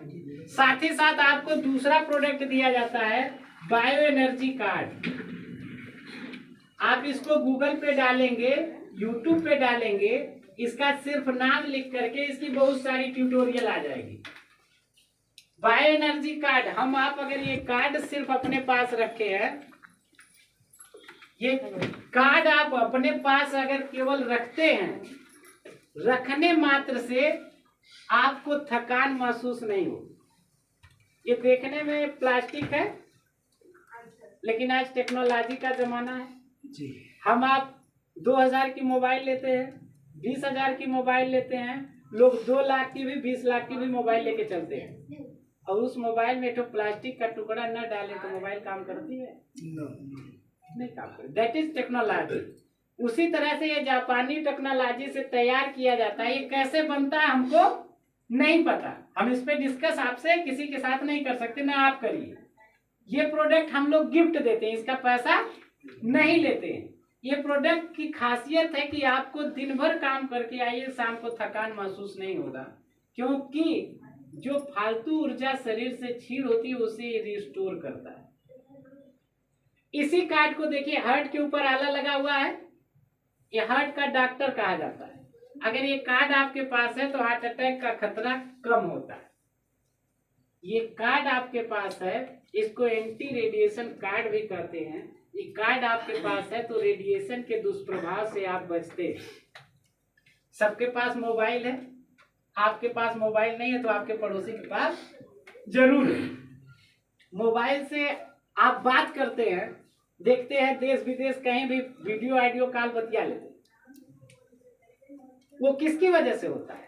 A: साथ ही साथ आपको दूसरा प्रोडक्ट दिया जाता है, बायो एनर्जी कार्ड। आप इसको गूगल पे डालेंगे, यूट्यूब पे डालेंगे, इसका सिर्फ नाम लिख करके इसकी बहुत सारी ट्यूटोरियल आ जाएगी। बायो एनर्जी कार्ड, हम आप अगर ये कार्ड सिर्फ अपने पास रखे हैं, ये कार्ड आप अपने पास अगर केवल रखते हैं, रखने मात्र से आपको थकान महसूस नहीं हो। ये देखने में प्लास्टिक है, लेकिन आज टेक्नोलॉजी का जमाना है जी। हम आप 2000 की मोबाइल लेते हैं, 20,000 की मोबाइल लेते हैं, लोग 2 लाख की भी 20 लाख की भी मोबाइल लेके चलते हैं, और उस मोबाइल में तो प्लास्टिक का टुकड़ा न डाले तो मोबाइल काम करती है? नहीं काम करती। That is technology. उसी तरह से ये जापानी टेक्नोलॉजी से तैयार किया जाता है। ये कैसे बनता है हमको नहीं पता, हम इस पे डिस्कस आपसे किसी के साथ नहीं कर सकते, ना आप करिए। ये प्रोडक्ट हम लोग गिफ्ट देते हैं, इसका पैसा नहीं लेते हैं। ये प्रोडक्ट की खासियत है कि आपको दिन भर काम करके आइए, शाम को थकान महसूस नहीं होगा, क्योंकि जो फालतू ऊर्जा शरीर से छीन होती है उसे रिस्टोर करता है। इसी कार्ड को देखिए, हार्ट के ऊपर आला लगा हुआ है, ये हार्ट का डॉक्टर कहा जाता है। अगर ये कार्ड आपके पास है तो हार्ट अटैक का खतरा कम होता है। ये कार्ड आपके पास है, इसको एंटी रेडिएशन कार्ड भी कहते हैं। ये कार्ड आपके पास है तो रेडिएशन के दुष्प्रभाव से आप बचते हैं। सबके पास मोबाइल है, आपके पास मोबाइल नहीं है तो आपके पड़ोसी के पास जरूर है। मोबाइल से आप बात करते हैं, देखते हैं देश विदेश कहीं भी वीडियो ऑडियो कॉल बतिया लेते हैं। वो किसकी वजह से होता है?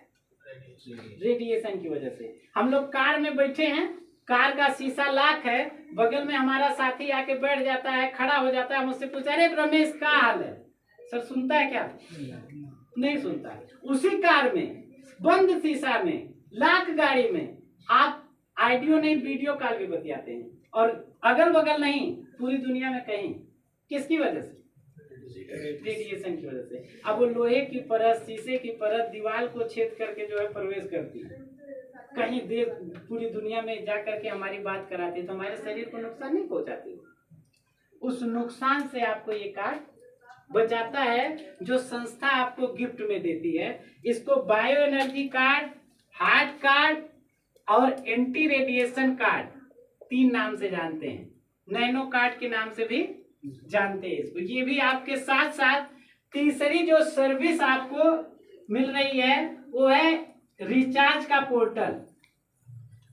A: रेडिएशन की वजह से। हम लोग कार में बैठे हैं, कार का शीशा लाख है, बगल में हमारा साथी आके बैठ जाता है, खड़ा हो जाता है, मुझसे पूछा, अरे रमेश क्या हाल है? सर सुनता है क्या? नहीं सुनता है। उसी कार में बंद शीशा में लाख गाड़ी में आप ऑडियो नहीं वीडियो कॉल भी बतियाते हैं, और अगल बगल नहीं पूरी दुनिया में कहीं। किसकी वजह से? रेडिएशन की वजह से। अब वो लोहे की परत, शीशे की परत दीवार को छेद करके जो है प्रवेश करती है, कहीं देर पूरी दुनिया में जा करके हमारी बात कराती है, तो हमारे शरीर को नुकसान नहीं पहुंचाती। उस नुकसान से आपको ये कार्ड बचाता है, जो संस्था आपको गिफ्ट में देती है। इसको bio energy card, heart card और एंटी रेडिएशन कार्ड 3 नाम से जानते हैं। नैनो कार्ड के नाम से भी जानते हैं इसको। ये भी आपके साथ साथ तीसरी जो सर्विस आपको मिल रही है वो है रिचार्ज का पोर्टल।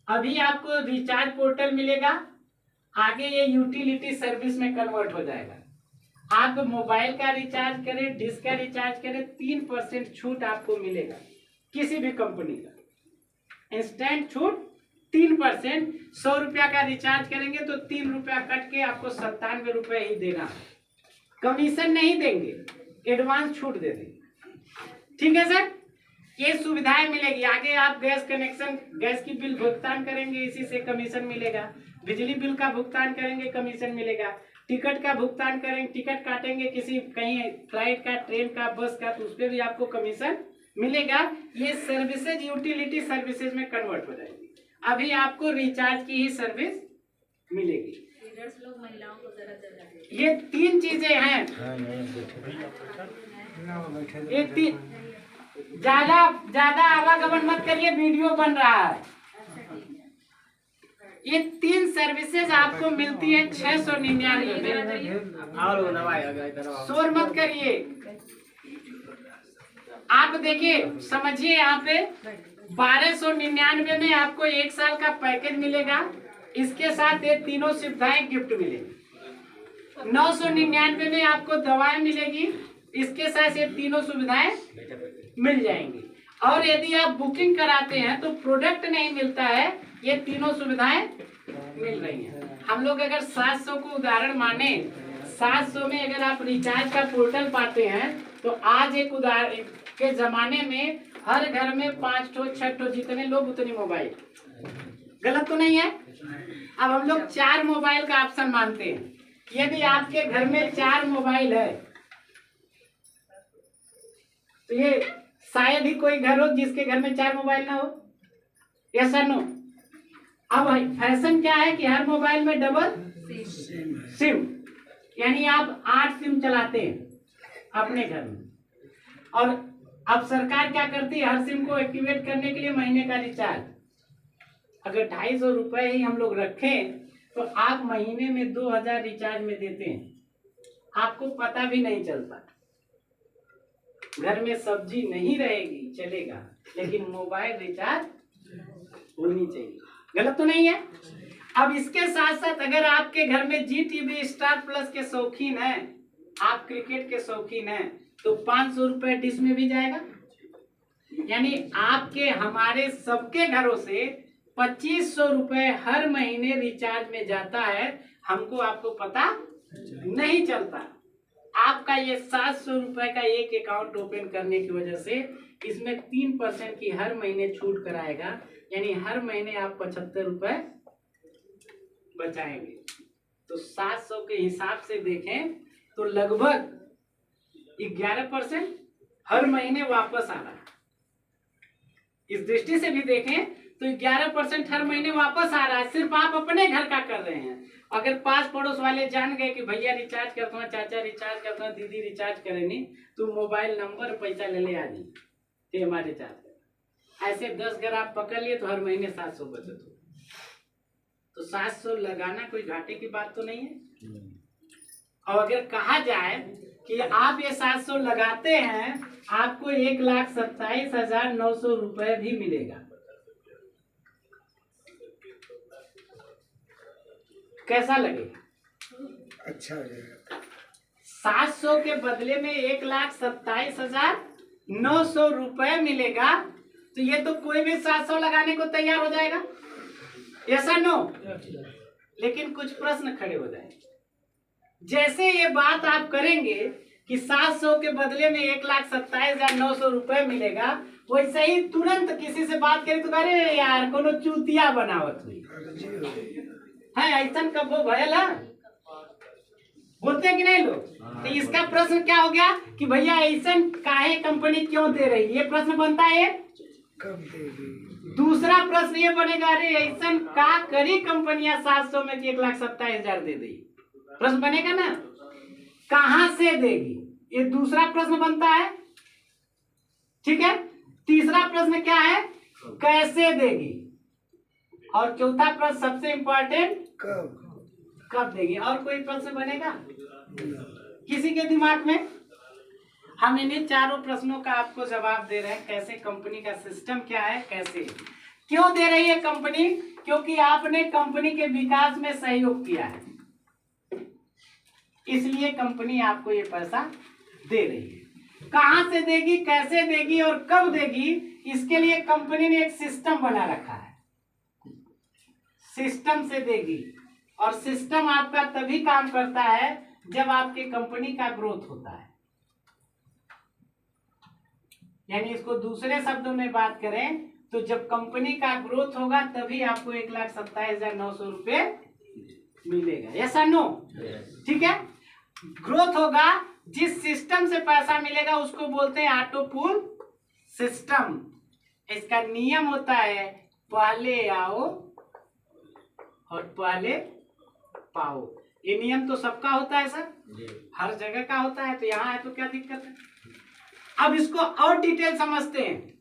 A: अभी आपको रिचार्ज पोर्टल मिलेगा, आगे ये यूटिलिटी सर्विस में कन्वर्ट हो जाएगा। आप मोबाइल का रिचार्ज करें, डिश का रिचार्ज करें, 3% छूट आपको मिलेगा किसी भी कंपनी का। इंस्टेंट छूट 3%। 100 रुपया का रिचार्ज करेंगे तो 3 रुपया कट के आपको 97 रुपये ही देना। कमीशन नहीं देंगे, एडवांस छूट दे देंगे। ठीक है सर, ये सुविधाएं मिलेगी। आगे आप गैस कनेक्शन, गैस की बिल भुगतान करेंगे, इसी से कमीशन मिलेगा। बिजली बिल का भुगतान करेंगे, कमीशन मिलेगा। टिकट का भुगतान करेंगे, टिकट काटेंगे किसी कहीं फ्लाइट का, ट्रेन का, बस का, तो उस पर भी आपको कमीशन मिलेगा। ये सर्विसेज यूटिलिटी सर्विसेज में कन्वर्ट हो जाएगी। अभी आपको रिचार्ज की ही सर्विस मिलेगी। ये 3 चीजें हैं। ये 3 ज्यादा आवागमन मत करिए, वीडियो बन रहा है। ये 3 सर्विसेज आपको मिलती है 699 में। शोर मत करिए, आप देखिए समझिए, यहाँ पे 1299 में आपको 1 साल का पैकेज मिलेगा, इसके साथ ये तीनों सुविधाएं गिफ्ट मिलेगी। 999 में आपको दवाएं मिलेगी, इसके साथ ये तीनों सुविधाएं मिल जाएंगी। और यदि आप बुकिंग कराते हैं तो प्रोडक्ट नहीं मिलता है, ये तीनों सुविधाएं मिल रही हैं। हम लोग अगर 700 को उदाहरण माने, 700 में अगर आप रिचार्ज का पोर्टल पाते हैं तो आज एक उदाहरण के जमाने में हर घर में 5 ठो 6 ठो, जितने लोग उतनी मोबाइल। गलत तो नहीं है? अब हम लोग 4 मोबाइल का ऑप्शन मानते हैं। यदि आपके घर में 4 मोबाइल है तो ये शायद ही कोई घर हो जिसके घर में 4 मोबाइल ना हो, यस और नो? अब फैशन क्या है कि हर मोबाइल में डबल सिम, यानी आप 8 सिम चलाते हैं अपने घर में। और अब सरकार क्या करती है, हर सिम को एक्टिवेट करने के लिए महीने का रिचार्ज अगर 250 रुपए ही हम लोग रखें तो आप महीने में 2000 रिचार्ज में देते हैं, आपको पता भी नहीं चलता। घर में सब्जी नहीं रहेगी चलेगा, लेकिन मोबाइल रिचार्ज होनी चाहिए। गलत तो नहीं है? अब इसके साथ साथ अगर आपके घर में GTV स्टार प्लस के शौकीन हैं, आप क्रिकेट के शौकीन हैं, तो 500 रुपए डिश में भी जाएगा। यानी आपके हमारे सबके घरों से 2500 रुपए हर महीने रिचार्ज में जाता है, हमको आपको पता नहीं चलता। आपका ये 700 रुपए का एक अकाउंट ओपन करने की वजह से इसमें 3% की हर महीने छूट कराएगा, यानी हर महीने आप 75 रुपए बचाएंगे। तो 700 के हिसाब से देखें तो लगभग 11% हर महीने वापस आ रहा है। इस दृष्टि से भी देखें तो 11% हर महीने वापस आ रहा है, सिर्फ आप अपने घर का कर रहे हैं। अगर पास पड़ोस वाले जान गए कि भैया रिचार्ज करता हूँ, चाचा रिचार्ज करता हूँ, दीदी रिचार्ज करेंगे, तो मोबाइल नंबर पैसा ले आ जी ते हमारे रिचार्ज कर। ऐसे 10 घर आप पकड़ लिए तो हर महीने 700 बचत हो। तो 700 लगाना कोई घाटे की बात तो नहीं है। और अगर कहा जाए कि आप ये 700 लगाते हैं, आपको 1,27,900 रुपए भी मिलेगा। कैसा लगेगा?
D: अच्छा हो जाएगा।
A: 700 के बदले में 1,27,900 रुपए मिलेगा, तो ये तो कोई भी 700 लगाने को तैयार हो जाएगा, ऐसा नो? लेकिन कुछ प्रश्न खड़े हो जाएंगे। जैसे ये बात आप करेंगे कि 700 के बदले में 1,27,900 रुपए मिलेगा, वैसे ही तुरंत किसी से बात करें तो अरे यार कोनो चूतिया बनावत हुई है, ऐसा कब वो भयल है, बोलते हैं कि नहीं लोग? तो इसका प्रश्न क्या हो गया कि भैया ऐसा काहे कंपनी क्यों दे रही है, ये प्रश्न बनता है।
D: कब देगी?
A: दूसरा प्रश्न ये बनेगा, अरे ऐसा का करी कंपनियां 700 में 1,27,000 दे दी, प्रश्न बनेगा ना, कहां से देगी, ये दूसरा प्रश्न बनता है। ठीक है, तीसरा प्रश्न क्या है, कैसे देगी, और चौथा प्रश्न सबसे इंपॉर्टेंट, कब देगी। और कोई प्रश्न बनेगा किसी के दिमाग में? हम इन्हीं चारों प्रश्नों का आपको जवाब दे रहे हैं, कैसे कंपनी का सिस्टम क्या है, कैसे क्यों दे रही है कंपनी, क्योंकि आपने कंपनी के विकास में सहयोग किया है, इसलिए कंपनी आपको ये पैसा दे रही है। कहां से देगी, कैसे देगी और कब देगी, इसके लिए कंपनी ने एक सिस्टम बना रखा है, सिस्टम से देगी। और सिस्टम आपका तभी काम करता है जब आपकी कंपनी का ग्रोथ होता है। यानी इसको दूसरे शब्दों में बात करें तो जब कंपनी का ग्रोथ होगा तभी आपको 1,27,900 रुपए मिलेगा, ऐसा नो? ठीक है, ग्रोथ होगा, जिस सिस्टम से पैसा मिलेगा उसको बोलते हैं ऑटो पूल सिस्टम। इसका नियम होता है पहले आओ और पहले पाओ। ये नियम तो सबका होता है सर, हर जगह का होता है, तो यहाँ है तो क्या दिक्कत है। अब इसको और डिटेल समझते हैं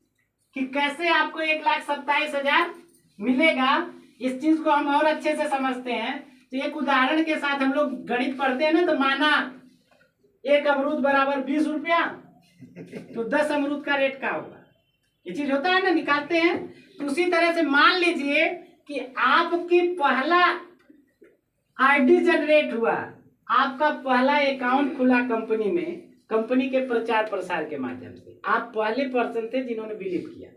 A: कि कैसे आपको 1,27,000 मिलेगा। इस चीज को हम और अच्छे से समझते हैं तो एक उदाहरण के साथ हम लोग गणित पढ़ते हैं ना, तो माना 1 अमरूद बराबर 20 रुपया, तो 10 अमरूद का रेट क्या होगा? ये चीज होता है ना, निकालते हैं। तो उसी तरह से मान लीजिए कि आपकी पहला आईडी जनरेट हुआ, आपका पहला अकाउंट खुला कंपनी में, कंपनी के प्रचार प्रसार के माध्यम से आप पहले पर्सन थे जिन्होंने बिलीव किया।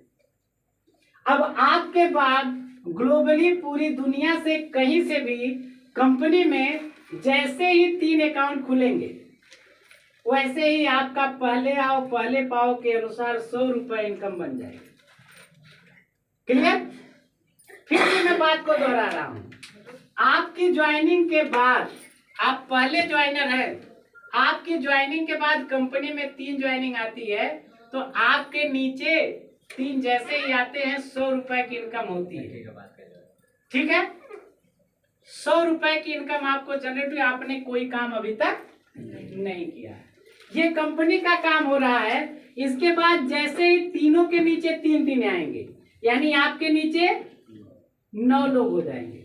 A: अब आपके बाद ग्लोबली पूरी दुनिया से कहीं से भी कंपनी में जैसे ही 3 अकाउंट खुलेंगे, वैसे ही आपका पहले आओ पहले पाओ के अनुसार 100 रुपए इनकम बन जाएगी। क्लियर? फिर भी मैं बात को दोहरा रहा हूं, आपकी ज्वाइनिंग के बाद, आप पहले ज्वाइनर है, आपकी ज्वाइनिंग के बाद कंपनी में 3 ज्वाइनिंग आती है, तो आपके नीचे 3 जैसे ही आते हैं 100 रुपए की इनकम होती है। ठीक है, 100 रुपए की इनकम आपको जनरेट हुई, आपने कोई काम अभी तक नहीं किया। ये कंपनी का काम हो रहा है। इसके बाद जैसे ही तीनों के नीचे 3 आएंगे, यानी आपके नीचे 9 लोग हो जाएंगे।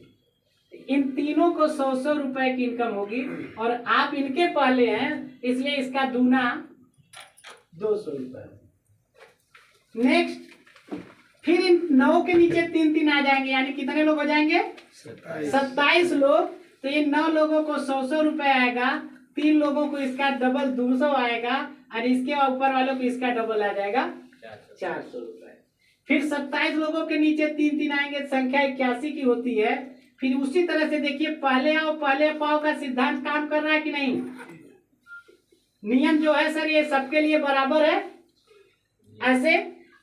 A: इन तीनों को 100 रुपए की इनकम होगी और आप इनके पहले हैं, इसलिए इसका दूना 200 रुपए। नेक्स्ट, फिर इन 9 के नीचे 3 आ जाएंगे, यानी कितने लोग हो जाएंगे? 27 लोग। तो ये 9 लोगों को 100 रुपए आएगा, 3 लोगों को इसका डबल 200 आएगा, और इसके ऊपर वालों को इसका डबल आ जाएगा 400 रुपए। फिर 27 लोगों के नीचे 3 आएंगे, संख्या 81 की होती है। फिर उसी तरह से देखिए, पहले आओ पहले पाओ का सिद्धांत काम कर रहा है कि नहीं? नियम जो है सर ये सबके लिए बराबर है। ऐसे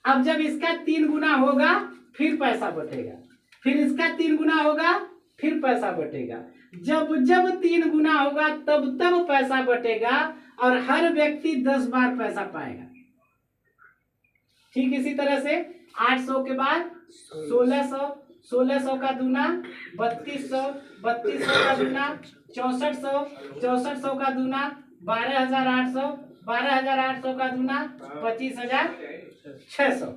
A: अब जब इसका 3 गुना होगा फिर पैसा बटेगा, फिर इसका 3 गुना होगा फिर पैसा बटेगा। जब जब 3 गुना होगा तब तब पैसा बटेगा, और हर व्यक्ति 10 बार पैसा पाएगा। ठीक इसी तरह से 800 के बाद 1600, 1600 का दूना 3200, 3200 का दूना 6400, 6400 का दूना 12800, 12800 का दूना 25600।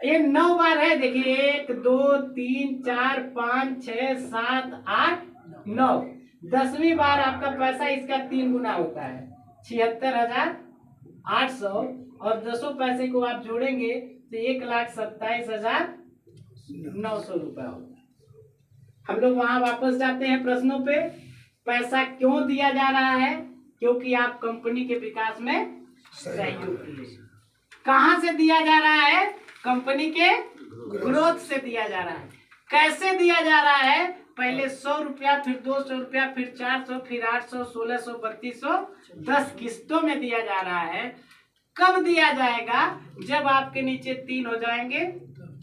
A: ये 9 बार है। देखिए 1 2 3 4 5 6 7 8 9, 10वीं बार आपका पैसा इसका 3 गुना होता है, 76800, और 10 पैसे को आप जोड़ेंगे तो 1,27,900 रुपया होता है। हम लोग वहां वापस जाते हैं प्रश्नों पे। पैसा क्यों दिया जा रहा है? क्योंकि आप कंपनी के विकास में सहयोग किए। कहां से दिया जा रहा है? कंपनी के ग्रोथ से दिया जा रहा है। कैसे दिया जा रहा है? पहले 100 रुपया, फिर 200 रुपया, फिर 400, फिर 800, 1600, 3200, 10 किस्तों में दिया जा रहा है। कब दिया जाएगा? जब आपके नीचे 3 हो जाएंगे,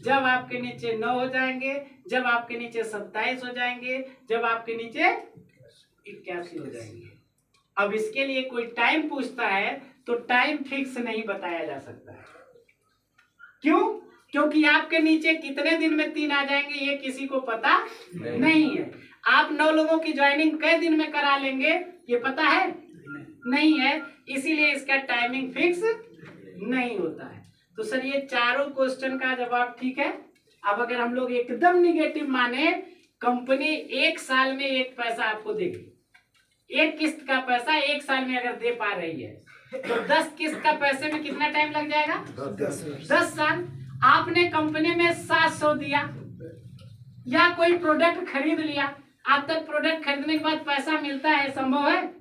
A: जब आपके नीचे 9 हो जाएंगे, जब आपके नीचे 27 हो जाएंगे, जब आपके नीचे 81 हो जाएंगे। अब इसके लिए कोई टाइम पूछता है तो टाइम फिक्स नहीं बताया जा सकता है। क्यों? क्योंकि आपके नीचे कितने दिन में 3 आ जाएंगे ये किसी को पता नहीं है। आप 9 लोगों की ज्वाइनिंग कई दिन में करा लेंगे ये पता है नहीं है, इसीलिए इसका टाइमिंग फिक्स नहीं होता है। तो सर ये चारों क्वेश्चन का जवाब ठीक है। अब अगर हम लोग एकदम निगेटिव माने, कंपनी 1 साल में 1 पैसा आपको देगी, 1 किस्त का पैसा 1 साल में अगर दे पा रही है तो 10 किस्त का पैसे में कितना टाइम लग जाएगा? 10 साल। आपने कंपनी में 700 दिया या कोई प्रोडक्ट खरीद लिया, आप तक प्रोडक्ट खरीदने के बाद पैसा मिलता है? संभव है?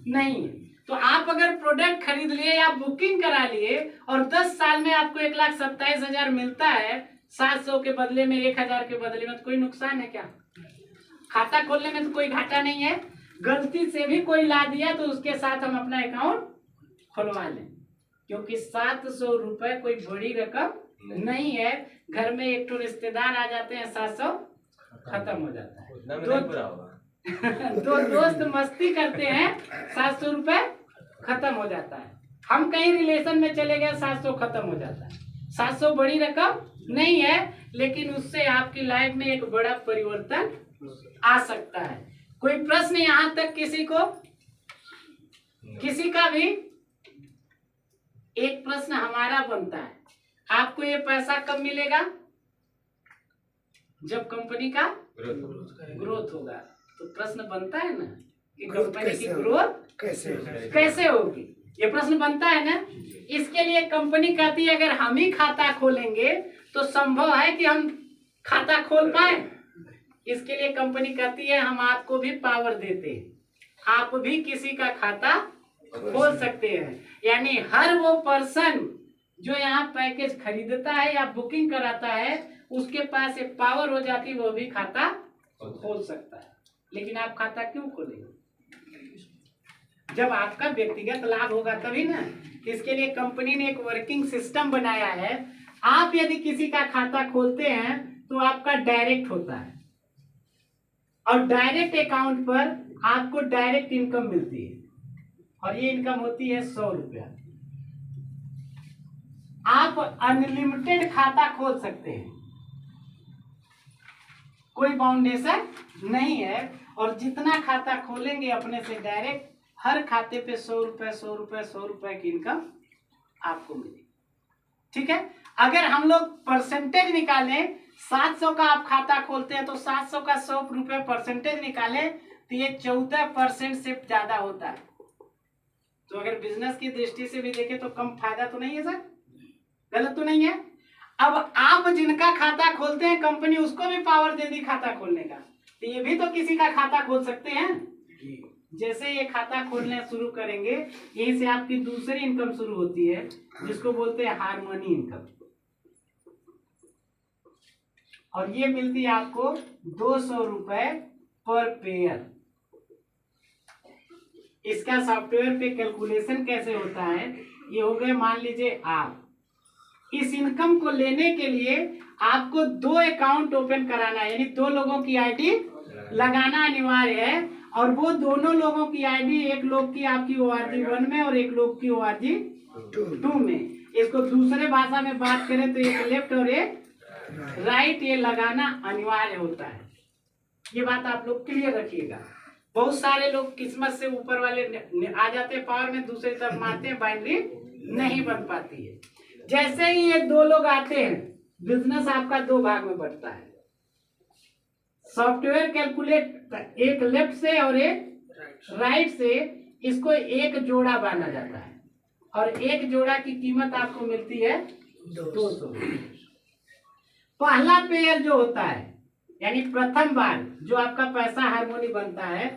A: नहीं। तो आप अगर प्रोडक्ट खरीद लिए या बुकिंग करा लिए और 10 साल में आपको 1,27,000 मिलता है, 700 के बदले में 1,000 के बदले में, तो कोई नुकसान है क्या? खाता खोलने में तो कोई घाटा नहीं है। गलती से भी कोई ला दिया तो उसके साथ हम अपना अकाउंट खुलवा लें, क्योंकि 700 रुपए कोई बड़ी रकम नहीं है। घर में एक तो रिश्तेदार आ जाते हैं, 700 खत्म हो जाता है। दो दोस्त मस्ती करते हैं, 700 रुपए खत्म हो जाता है। हम कहीं रिलेशन में चले गए, 700 खत्म हो जाता है। 700 बड़ी रकम नहीं है, लेकिन उससे आपकी लाइफ में एक बड़ा परिवर्तन आ सकता है। कोई प्रश्न यहाँ तक किसी को? किसी का भी? एक प्रश्न हमारा बनता है, आपको ये पैसा कब मिलेगा? जब कंपनी का ग्रोथ होगा। तो प्रश्न बनता है ना कि
D: ग्रोथ
A: कंपनी की
D: कैसे
A: ग्रोथ
D: कैसे
A: कैसे होगी, ये प्रश्न बनता है ना। इसके लिए कंपनी कहती है अगर हम ही खाता खोलेंगे तो संभव है कि हम खाता खोल पाए। इसके लिए कंपनी कहती है हम आपको भी पावर देते हैं, आप भी किसी का खाता खोल सकते हैं। यानी हर वो पर्सन जो यहाँ पैकेज खरीदता है या बुकिंग कराता है उसके पास एक पावर हो जाती है, वो भी खाता खोल सकता है। लेकिन आप खाता क्यों खोलेंगे? जब आपका व्यक्तिगत लाभ होगा तभी ना। इसके लिए कंपनी ने एक वर्किंग सिस्टम बनाया है। आप यदि किसी का खाता खोलते हैं तो आपका डायरेक्ट होता है और डायरेक्ट अकाउंट पर आपको डायरेक्ट इनकम मिलती है और ये इनकम होती है 100 रुपया। आप अनलिमिटेड खाता खोल सकते हैं, कोई बाउंडेशन नहीं है। और जितना खाता खोलेंगे अपने से डायरेक्ट हर खाते पे 100 रुपए 100 रुपए 100 रुपए की इनकम आपको मिलेगी। ठीक है, अगर हम लोग परसेंटेज निकालें, 700 का आप खाता खोलते हैं तो 700 का 100 रुपए परसेंटेज निकालें तो ये 14% से ज्यादा होता है। तो अगर बिजनेस की दृष्टि से भी देखें तो कम फायदा तो नहीं है सर, गलत तो नहीं है। अब आप जिनका खाता खोलते हैं कंपनी उसको भी पावर दे दी खाता खोलने का, तो ये भी तो किसी का खाता खोल सकते हैं। जैसे ये खाता खोलने शुरू करेंगे यहीं से आपकी दूसरी इनकम शुरू होती है जिसको बोलते हैं हार्मनी इनकम, और ये मिलती है आपको 200 रुपए पर पेयर। इसका सॉफ्टवेयर पे कैलकुलेशन कैसे होता है, ये हो गए मान लीजिए आप इस इनकम को लेने के लिए आपको 2 अकाउंट ओपन कराना है, यानी 2 लोगों की आईडी लगाना अनिवार्य है। और वो दोनों लोगों की आईडी, एक लोग की आपकी ORG 1 में और एक लोग की ORG 2 में। इसको दूसरे भाषा में बात करें तो एक लेफ्ट और एक राइट ये लगाना अनिवार्य होता है। ये बात आप लोग क्लियर रखिएगा। बहुत सारे लोग किस्मत से ऊपर वाले आ जाते हैं पावर में, दूसरी तरफ मारते हैं, बाइनरी नहीं बन पाती है। जैसे ही ये 2 लोग आते हैं बिजनेस आपका 2 भाग में बढ़ता है। सॉफ्टवेयर कैलकुलेट एक लेफ्ट से और एक राइट से, इसको एक जोड़ा बांधा जाता है और एक जोड़ा की कीमत आपको मिलती है 200। पहला पेयर जो होता है यानी प्रथम बार जो आपका पैसा हार्मोनी बनता है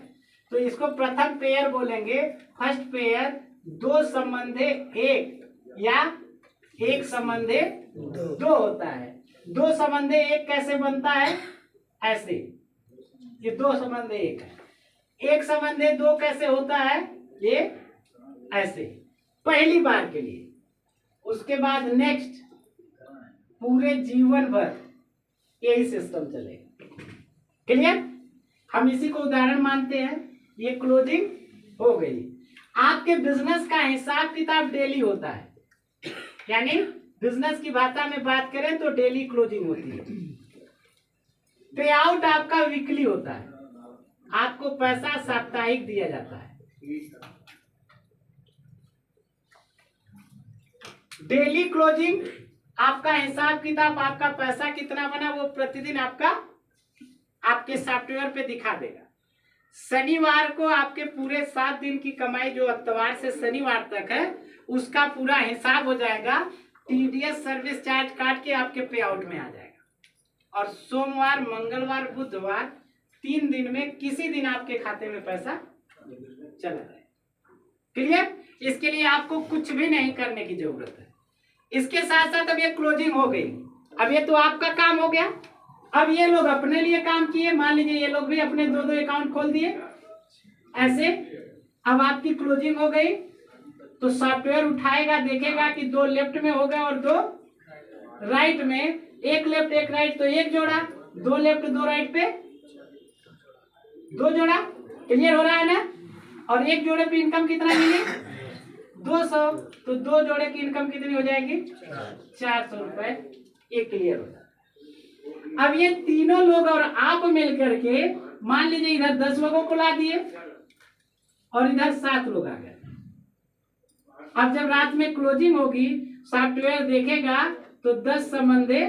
A: तो इसको प्रथम पेयर बोलेंगे। फर्स्ट पेयर 2 संबंधे 1 या 1 संबंधे 2 होता है। 2 संबंधे 1 कैसे बनता है, ऐसे, ये 2 संबंधे 1 है। 1 संबंधे 2 कैसे होता है, ये ऐसे, पहली बार के लिए। उसके बाद नेक्स्ट पूरे जीवन भर यही सिस्टम चलेगा। क्लियर? हम इसी को उदाहरण मानते हैं। ये क्लोजिंग हो गई। आपके बिजनेस का हिसाब किताब डेली होता है, यानी बिजनेस की भाषा में बात करें तो डेली क्लोजिंग होती है। पे आउट आपका वीकली होता है, आपको पैसा साप्ताहिक दिया जाता है। डेली क्लोजिंग आपका हिसाब किताब, आपका पैसा कितना बना वो प्रतिदिन आपका आपके सॉफ्टवेयर पे दिखा देगा। शनिवार को आपके पूरे 7 दिन की कमाई जो इतवार से शनिवार तक है उसका पूरा हिसाब हो जाएगा। TDS सर्विस चार्ज काट के आपके पे आउट में आ जाएगा। और सोमवार, मंगलवार, बुधवार 3 दिन में किसी दिन आपके खाते में पैसा चला जाएगा। क्लियर? इसके लिए आपको कुछ भी नहीं करने की जरूरत है। इसके साथ साथ अब ये क्लोजिंग हो गई, अब ये तो आपका काम हो गया। अब ये लोग अपने लिए काम किए, मान लीजिए ये लोग भी अपने 2-2 अकाउंट खोल दिए ऐसे। अब आपकी क्लोजिंग हो गई तो सॉफ्टवेयर उठाएगा, देखेगा कि 2 लेफ्ट में हो गए और 2 राइट में। 1 लेफ्ट 1 राइट तो 1 जोड़ा, 2 लेफ्ट 2 राइट पे 2 जोड़ा। क्लियर हो रहा है ना? और 1 जोड़े पे इनकम कितना मिली, 200। तो 2 जोड़े की इनकम कितनी हो जाएगी, 400 रुपए। ये क्लियर हो जाए। अब ये तीनों लोग और आप मिल करके मान लीजिए इधर 10 लोगों को ला दिए और इधर 7 लोग आ गए। अब जब रात में क्लोजिंग होगी सॉफ्टवेयर देखेगा तो 10 संबंधे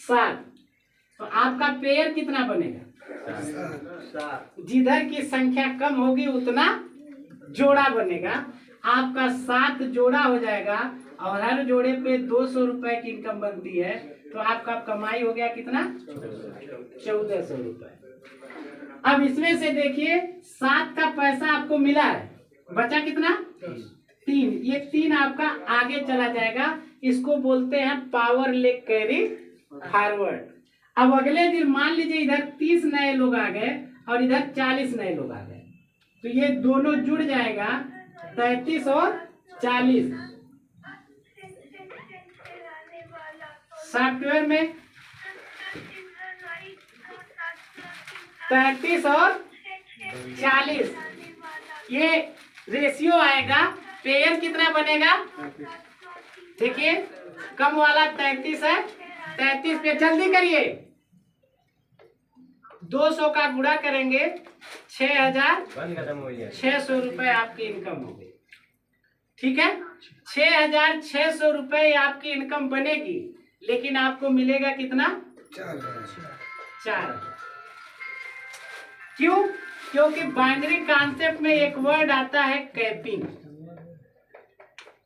A: 7, तो आपका पेयर कितना बनेगा? जिधर की संख्या कम होगी उतना जोड़ा बनेगा। आपका 7 जोड़ा हो जाएगा और हर जोड़े पे 200 रुपए की इनकम बनती है, तो आपका कमाई हो गया कितना? 1400 रुपए। अब इसमें से देखिए 7 का पैसा आपको मिला है, बचा कितना? 3। ये 3 आपका आगे चला जाएगा, इसको बोलते हैं पावर लेग कैरी फॉरवर्ड। अब अगले दिन मान लीजिए इधर 30 नए लोग आ गए और इधर 40 नए लोग आ गए, तो ये दोनों जुड़ जाएगा 33 और 40। सॉफ्टवेयर में 33 और 40 ये रेशियो आएगा। पेयर कितना बनेगा? देखिए कम वाला 33 है, 33 पे जल्दी करिए, 200 का गुणा करेंगे 6600 रुपए आपकी इनकम होगी। ठीक है, 6600 रुपए आपकी इनकम बनेगी, लेकिन आपको मिलेगा कितना? 4,000। क्यों? क्योंकि बाइनरी कॉन्सेप्ट में एक वर्ड आता है कैपिंग।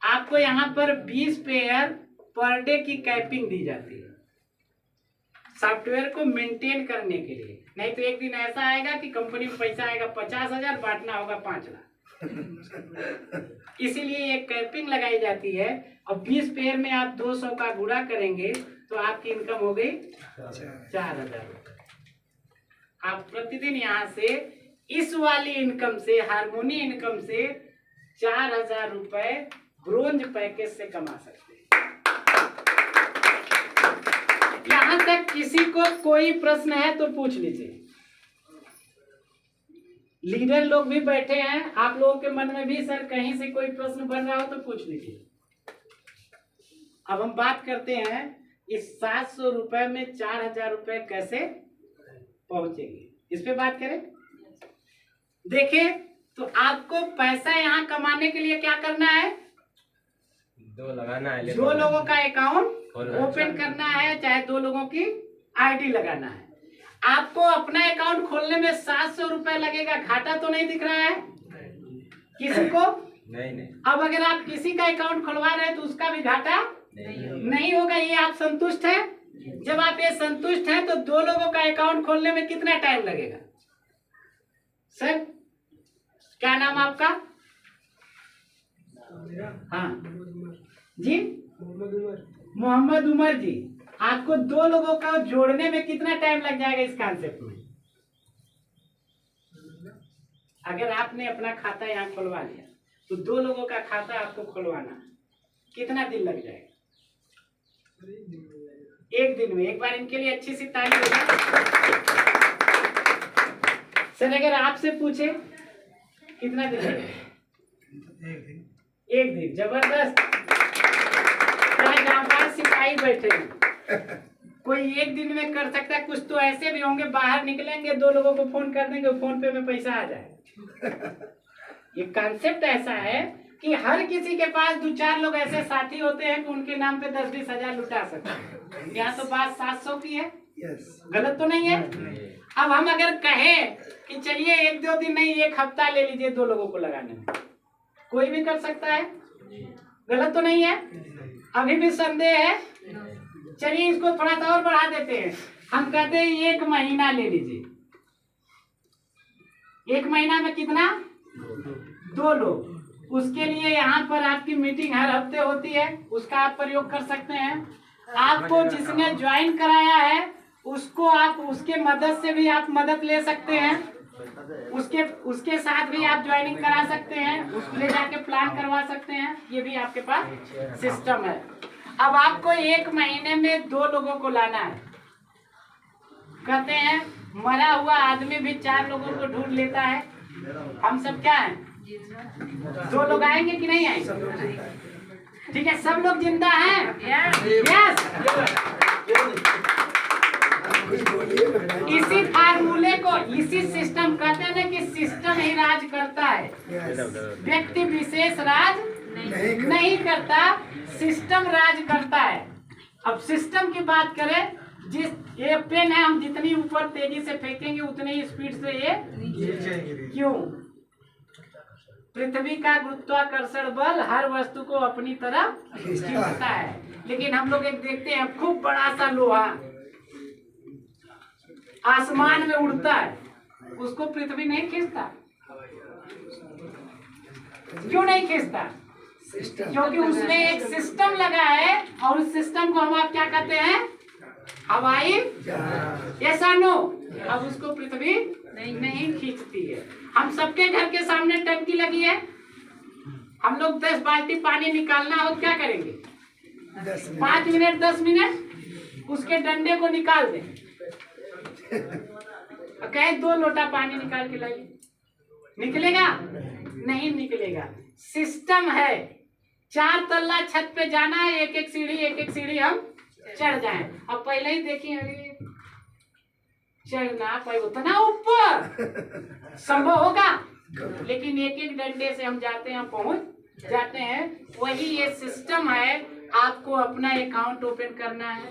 A: आपको यहाँ पर 20 पेयर पर डे की कैपिंग दी जाती है सॉफ्टवेयर को मेंटेन करने के लिए। नहीं तो एक दिन ऐसा आएगा कि कंपनी में पैसा आएगा 50,000, बांटना होगा 5 लाख। इसीलिए एक कैपिंग लगाई जाती है। और 20 पेयर में आप 200 का गुणा करेंगे तो आपकी इनकम हो गई 4,000 रुपये। आप प्रतिदिन यहाँ से इस वाली इनकम से, हार्मोनी इनकम से 4,000 रुपए ब्रोंज पैकेज से कमा सकते हैं। यहाँ तक किसी को कोई प्रश्न है तो पूछ लीजिए। लीडर लोग भी बैठे हैं, आप लोगों के मन में भी सर कहीं से कोई प्रश्न बन रहा हो तो पूछ लीजिए। अब हम बात करते हैं इस 700 रुपए में 4,000 रुपए कैसे पहुंचेंगे, इस पे बात करें। देखिए, तो आपको पैसा यहाँ कमाने के लिए क्या करना है?
C: 2 लगाना है,
A: 2 लोगों का अकाउंट ओपन करना है, चाहे 2 लोगों की आईडी लगाना है। आपको अपना अकाउंट खोलने में 700 रुपए लगेगा, घाटा तो नहीं दिख रहा है किसी को?
C: नहीं।
A: अब अगर आप किसी का अकाउंट खुलवा रहे हैं तो उसका भी घाटा नहीं होगा। ये आप संतुष्ट है? जब आप ये संतुष्ट हैं तो 2 लोगों का अकाउंट खोलने में कितना टाइम लगेगा? सर क्या नाम आपका? हाँ जी, मोहम्मद उमर जी। आपको 2 लोगों का जोड़ने में कितना टाइम लग जाएगा इस कॉन्सेप्ट में? अगर आपने अपना खाता यहाँ खुलवा लिया तो 2 लोगों का खाता आपको खुलवाना है, कितना दिन लग जाएगा? 1 दिन में। एक बार इनके लिए अच्छी सी ताली हो जाए। सर अगर आपसे पूछे कितना दिन लगेगा? 1 दिन। जबरदस्त। जांबाज सिपाही बैठे हैं, कोई 1 दिन में कर सकता है। कुछ तो ऐसे भी होंगे बाहर निकलेंगे, 2 लोगों को फोन कर देंगे, फोन पे में पैसा आ जाए। ये कॉन्सेप्ट ऐसा है कि हर किसी के पास 2-4 लोग ऐसे साथी होते हैं कि उनके नाम पे 10-20 हजार लुटा सकते हैं। यहाँ तो बात 700 की है, गलत तो नहीं है? अब हम अगर कहें कि चलिए 1-2 दिन नहीं, 1 हफ्ता ले लीजिए 2 लोगों को लगाने में, कोई भी कर सकता है, गलत तो नहीं है? अभी भी संदेह है? चलिए इसको थोड़ा सा और बढ़ा देते हैं, हम कहते हैं 1 महीना ले लीजिए। 1 महीना में कितना? 2 लोग। उसके लिए यहाँ पर आपकी मीटिंग हर हफ्ते होती है, उसका आप प्रयोग कर सकते हैं। आपको जिसने ज्वाइन कराया है उसको आप उसके मदद से भी आप मदद ले सकते हैं, उसके साथ भी आप ज्वाइनिंग करा सकते हैं, उसको ले जाके प्लान करवा सकते हैं। ये भी आपके पास सिस्टम है। अब आपको 1 महीने में 2 लोगों को लाना है। कहते हैं मरा हुआ आदमी भी 4 लोगों को ढूंढ लेता है। हम सब क्या हैं? 2 लोग आएंगे कि नहीं आएंगे? ठीक है, सब लोग जिंदा हैं? यस। इसी फार्मूले को, इसी सिस्टम कहते हैं ना कि सिस्टम ही राज करता है, व्यक्ति विशेष राज नहीं करता, सिस्टम राज करता है। अब सिस्टम की बात करें जिस ये पेन है, हम जितनी ऊपर तेजी से फेंकेंगे उतनी ही स्पीड से ये क्यों? पृथ्वी का गुरुत्वाकर्षण बल हर वस्तु को अपनी तरफ खींचता है। लेकिन हम लोग एक देखते हैं खूब बड़ा सा लोहा आसमान में उड़ता है, उसको पृथ्वी नहीं खींचता। क्यों नहीं खींचता? क्योंकि उसमें एक सिस्टम लगा है और उस सिस्टम को हम आप क्या कहते हैं? हवाई ऐसा नो। अब उसको पृथ्वी नहीं खींचती है। हम सबके घर के सामने टंकी लगी है, हम लोग 10 बाल्टी पानी निकालना हो क्या करेंगे? 5 मिनट 10 मिनट उसके डंडे को निकाल दें, कहे 2 लोटा पानी निकाल के लाइए, निकलेगा? नहीं निकलेगा। सिस्टम है, 4 तल्ला छत पे जाना है, एक एक सीढ़ी हम चढ़ जाएं। अब पहले ही देखिए, अरे चढ़ना पाए उतना ऊपर संभव होगा? लेकिन एक एक डंडे से हम जाते हैं, पहुंच जाते हैं। वही ये सिस्टम है। आपको अपना अकाउंट ओपन करना है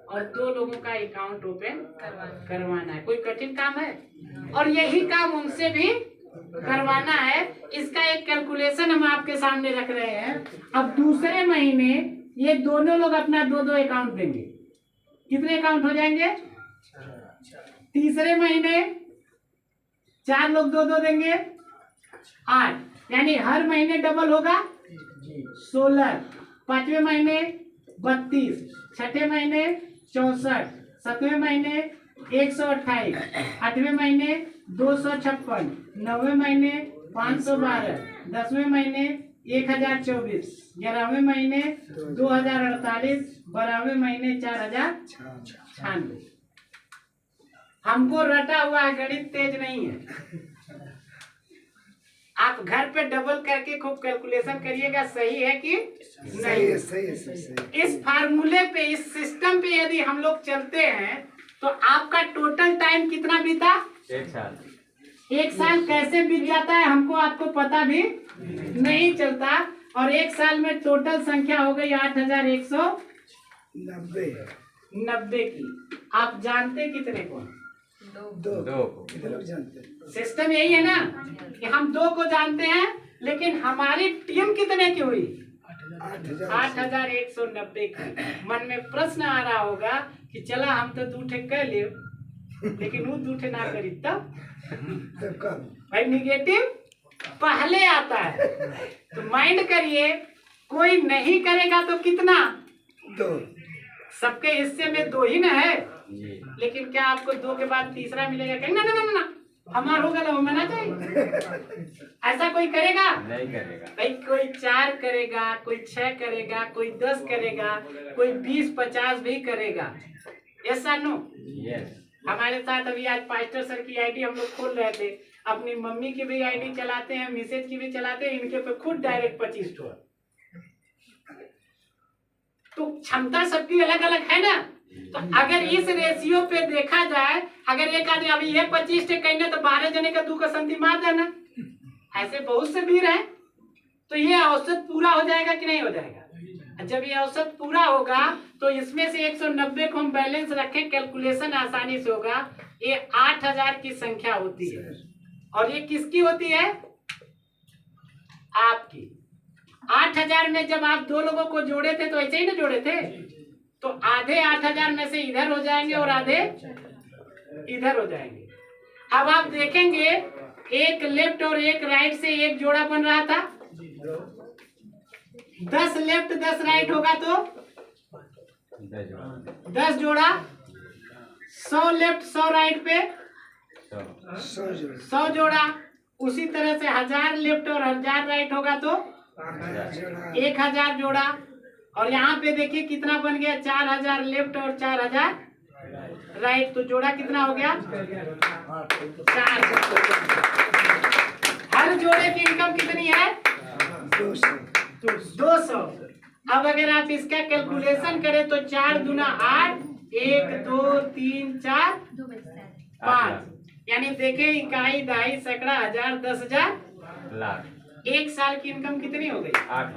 A: और 2 लोगों का अकाउंट ओपन करवाना है। कोई कठिन काम है? और यही काम उनसे भी करवाना है। इसका एक कैलकुलेशन हम आपके सामने रख रहे हैं। अब दूसरे महीने ये दोनों लोग अपना 2-2 अकाउंट देंगे। कितने अकाउंट हो जाएंगे? तीसरे महीने 4 लोग 2-2 देंगे, 8, यानी हर महीने डबल होगा 16। 5वें महीने 32, 6ठे महीने 64, 7वें महीने 128, 8वें महीने 256, 9वें महीने 512, 10वें महीने 1024, 11वें महीने 2048, 12वें महीने 4096। हमको रटा हुआ है, गणित तेज नहीं है। आप घर पे डबल करके खूब कैलकुलेशन करिएगा, सही है कि नहीं? सही। इस फार्मूले पे, इस सिस्टम पे यदि हम लोग चलते हैं तो आपका टोटल टाइम कितना बीता?
C: 1 साल।
A: 1 साल कैसे बीत जाता है हमको आपको पता भी नहीं चलता। और 1 साल में टोटल संख्या हो गई 8190 की। आप जानते कितने को?
C: 2 को।
A: सिस्टम यही है ना कि हम 2 को जानते हैं, लेकिन हमारी टीम कितने की हुई? 8190 की। मन में प्रश्न आ रहा होगा कि चला हम तो 2 ठे कर ले, लेकिन वो 2 ठे ना करी तब भाई निगेटिव पहले आता है। तो माइंड करिए, कोई नहीं करेगा तो कितना? 2। सबके हिस्से में 2 ही ना है। लेकिन क्या आपको 2 के बाद तीसरा मिलेगा? कहेंगे ना ना ना ना हमारा होगा ना, होना चाहिए। ऐसा कोई करेगा?
C: नहीं करेगा
A: भाई। कोई 4 करेगा, कोई 6 करेगा, कोई 10 करेगा, कोई 20-50 भी करेगा। ऐसा नो?
C: यस।
A: हमारे साथ अभी आज पास्टर सर की आईडी हम लोग खोल रहे थे। अपनी मम्मी की भी आईडी चलाते हैं, मिसेज की भी चलाते हैं, इनके पे खुद डायरेक्ट 25 ठो। तो क्षमता सबकी अलग अलग है ना। तो अगर इस रेशियो पे देखा जाए, अगर एक आदमी अभी ये 25 ठे कहने तो 12 जने का 2 का संति मार देना। ऐसे बहुत से वीर हैं। तो ये औसत पूरा हो जाएगा कि नहीं हो जाएगा? जब ये औसत पूरा होगा तो इसमें से 190 को हम बैलेंस रखें, कैलकुलेशन आसानी से होगा। ये 8000 की संख्या होती है। और ये किसकी होती है? आपकी। 8000 में जब आप 2 लोगों को जोड़े थे तो ऐसे ही ना जोड़े थे, तो आधे 8000 में से इधर हो जाएंगे और आधे इधर हो जाएंगे। अब आप देखेंगे, एक लेफ्ट और एक राइट से एक जोड़ा बन रहा था। 10 लेफ्ट 10 राइट होगा तो 10 जोड़ा। 100 लेफ्ट 100 राइट पे 100 जोड़ा। उसी तरह से 1000 लेफ्ट और 1000 राइट होगा तो 1000 जोड़ा। और यहाँ पे देखिए कितना बन गया? 4000 लेफ्ट और 4000 राइट। तो जोड़ा कितना हो गया? 4। हर जोड़े की इनकम कितनी है? 200। अब अगर आप इसका कैलकुलेशन करें तो 4 दूना 8, 1 2 3 4 5, यानी देखें इकाई, दहाई, सैकड़ा, हजार, 10,000,
C: लाख।
A: 1 साल की इनकम कितनी हो गई?
C: 8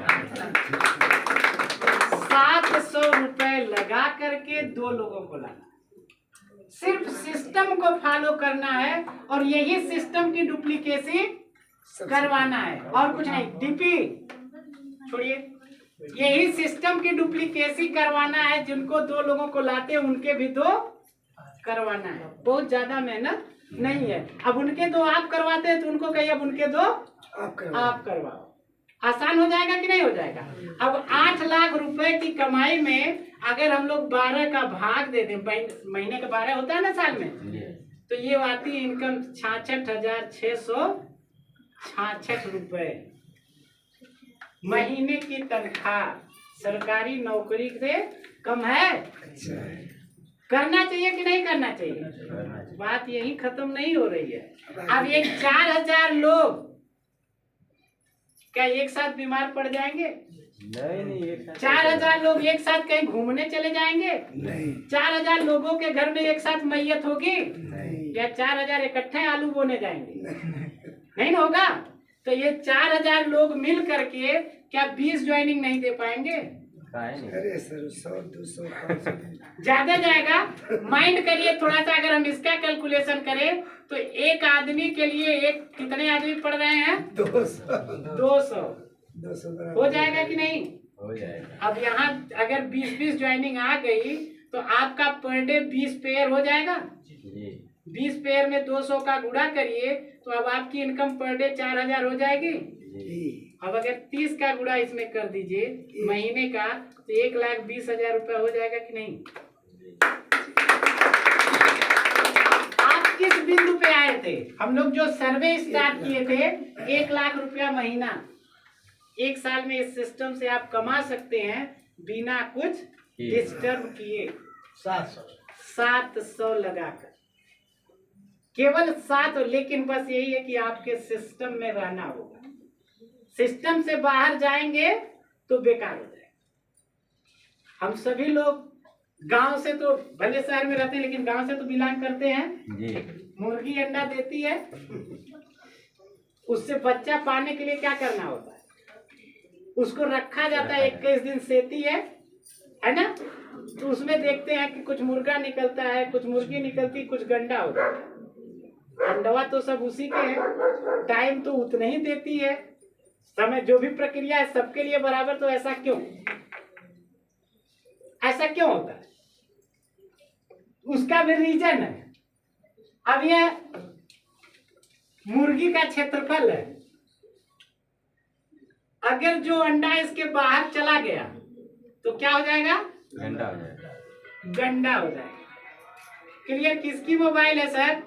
A: 700 रुपए लगा करके 2 लोगों को लाना। सिर्फ सिस्टम को फॉलो करना है और यही सिस्टम की डुप्लीकेसी करवाना है और कुछ नहीं। डीपी छोड़िए, यही सिस्टम की डुप्लीकेसी करवाना है। जिनको 2 लोगों को लाते हैं उनके भी 2 करवाना है। बहुत ज्यादा मेहनत नहीं है। अब उनके 2 आप करवाते हैं तो उनको कहिए अब उनके 2 आप करवाओ। आसान हो जाएगा कि नहीं हो जाएगा? अब 8 लाख रुपए की कमाई में अगर हम लोग 12 का भाग दे दें, महीने का 12 होता है ना साल में, तो ये आती है इनकम 66,666 रुपए महीने की तनख्वाह। सरकारी नौकरी से कम है? करना चाहिए कि नहीं करना चाहिए? बात यही खत्म नहीं हो रही है। अब ये 4,000 लोग क्या एक साथ बीमार पड़ जाएंगे? नहीं। 4,000 लोग एक साथ कहीं घूमने चले जाएंगे? नहीं। 4,000 लोगों के घर में एक साथ मैयत होगी? नहीं। या 4,000 इकट्ठे आलू बोने जाएंगे? नहीं ना होगा। तो ये 4,000 लोग मिल करके क्या 20 ज्वाइनिंग नहीं दे पाएंगे?
D: अरे सर 100-200
A: ज्यादा जाएगा। माइंड करिए थोड़ा सा। अगर हम इसका कैलकुलेशन करें तो एक आदमी के लिए कितने आदमी पढ़ रहे हैं? 200 हो जाएगा कि नहीं? हो जाएगा। अब यहाँ अगर 20 ज्वाइनिंग आ गई तो आपका पर डे 20 पेयर हो जाएगा। 20 पेयर में 200 का गुणा करिए तो अब आपकी इनकम पर डे 4,000 हो जाएगी। अब अगर 30 का गुणा इसमें कर दीजिए महीने का तो 1,20,000 रुपया हो जाएगा कि नहीं? आप किस बिंदु पे आए थे? हम लोग जो सर्वे स्टार्ट किए थे 1 लाख रुपया महीना, 1 साल में इस सिस्टम से आप कमा सकते हैं बिना कुछ डिस्टर्ब किए। 700 लगाकर केवल 7। लेकिन बस यही है कि आपके सिस्टम में रहना होगा। सिस्टम से बाहर जाएंगे तो बेकार हो जाएगा। हम सभी लोग गांव से तो भले शहर में रहते हैं लेकिन गांव से तो बिलोंग करते हैं जी। मुर्गी अंडा देती है, उससे बच्चा पाने के लिए क्या करना होता है? उसको रखा जाता है, 21 दिन सेती है ना? तो उसमें देखते हैं कि कुछ मुर्गा निकलता है, कुछ मुर्गी निकलती, कुछ गंडा होता है। अंडवा तो सब उसी के हैं, टाइम तो उतना ही देती है, समय जो भी प्रक्रिया है सबके लिए बराबर। तो ऐसा क्यों होता है? उसका भी रीजन है। अब ये मुर्गी का क्षेत्रफल है, अगर जो अंडा इसके बाहर चला गया तो क्या हो जाएगा? गंडा हो जाएगा। गंडा हो जाएगा। क्लियर? किसकी मोबाइल है सर?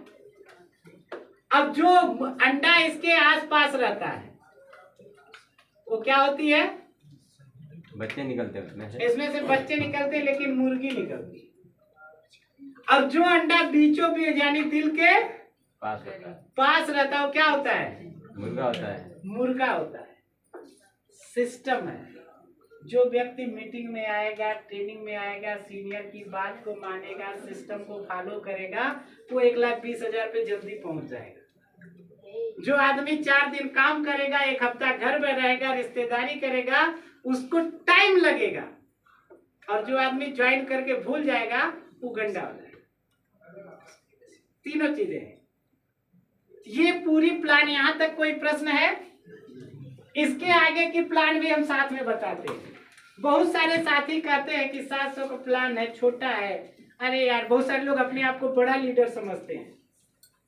A: अब जो अंडा इसके आसपास रहता है वो क्या होती है? बच्चे निकलते हैं इसमें से बच्चे निकलते हैं, लेकिन मुर्गी निकलती है। और जो अंडा बीचों बीच यानी दिल के पास रहता है वो क्या होता है? मुर्गा होता है। सिस्टम है। जो व्यक्ति मीटिंग में आएगा, ट्रेनिंग में आएगा, सीनियर की बात को मानेगा, सिस्टम को फॉलो करेगा, वो 1,20,000 पे जल्दी पहुंच जाएगा। जो आदमी 4 दिन काम करेगा, 1 हफ्ता घर में रहेगा, रिश्तेदारी करेगा, उसको टाइम लगेगा। और जो आदमी ज्वाइन करके भूल जाएगा वो गंडा हो जाएगा। तीनों चीजें हैं। ये पूरी प्लान। यहां तक कोई प्रश्न है? इसके आगे की प्लान भी हम साथ में बताते हैं। बहुत सारे साथी कहते हैं कि 700 का प्लान है, छोटा है। अरे यार, बहुत सारे लोग अपने आप को बड़ा लीडर समझते हैं।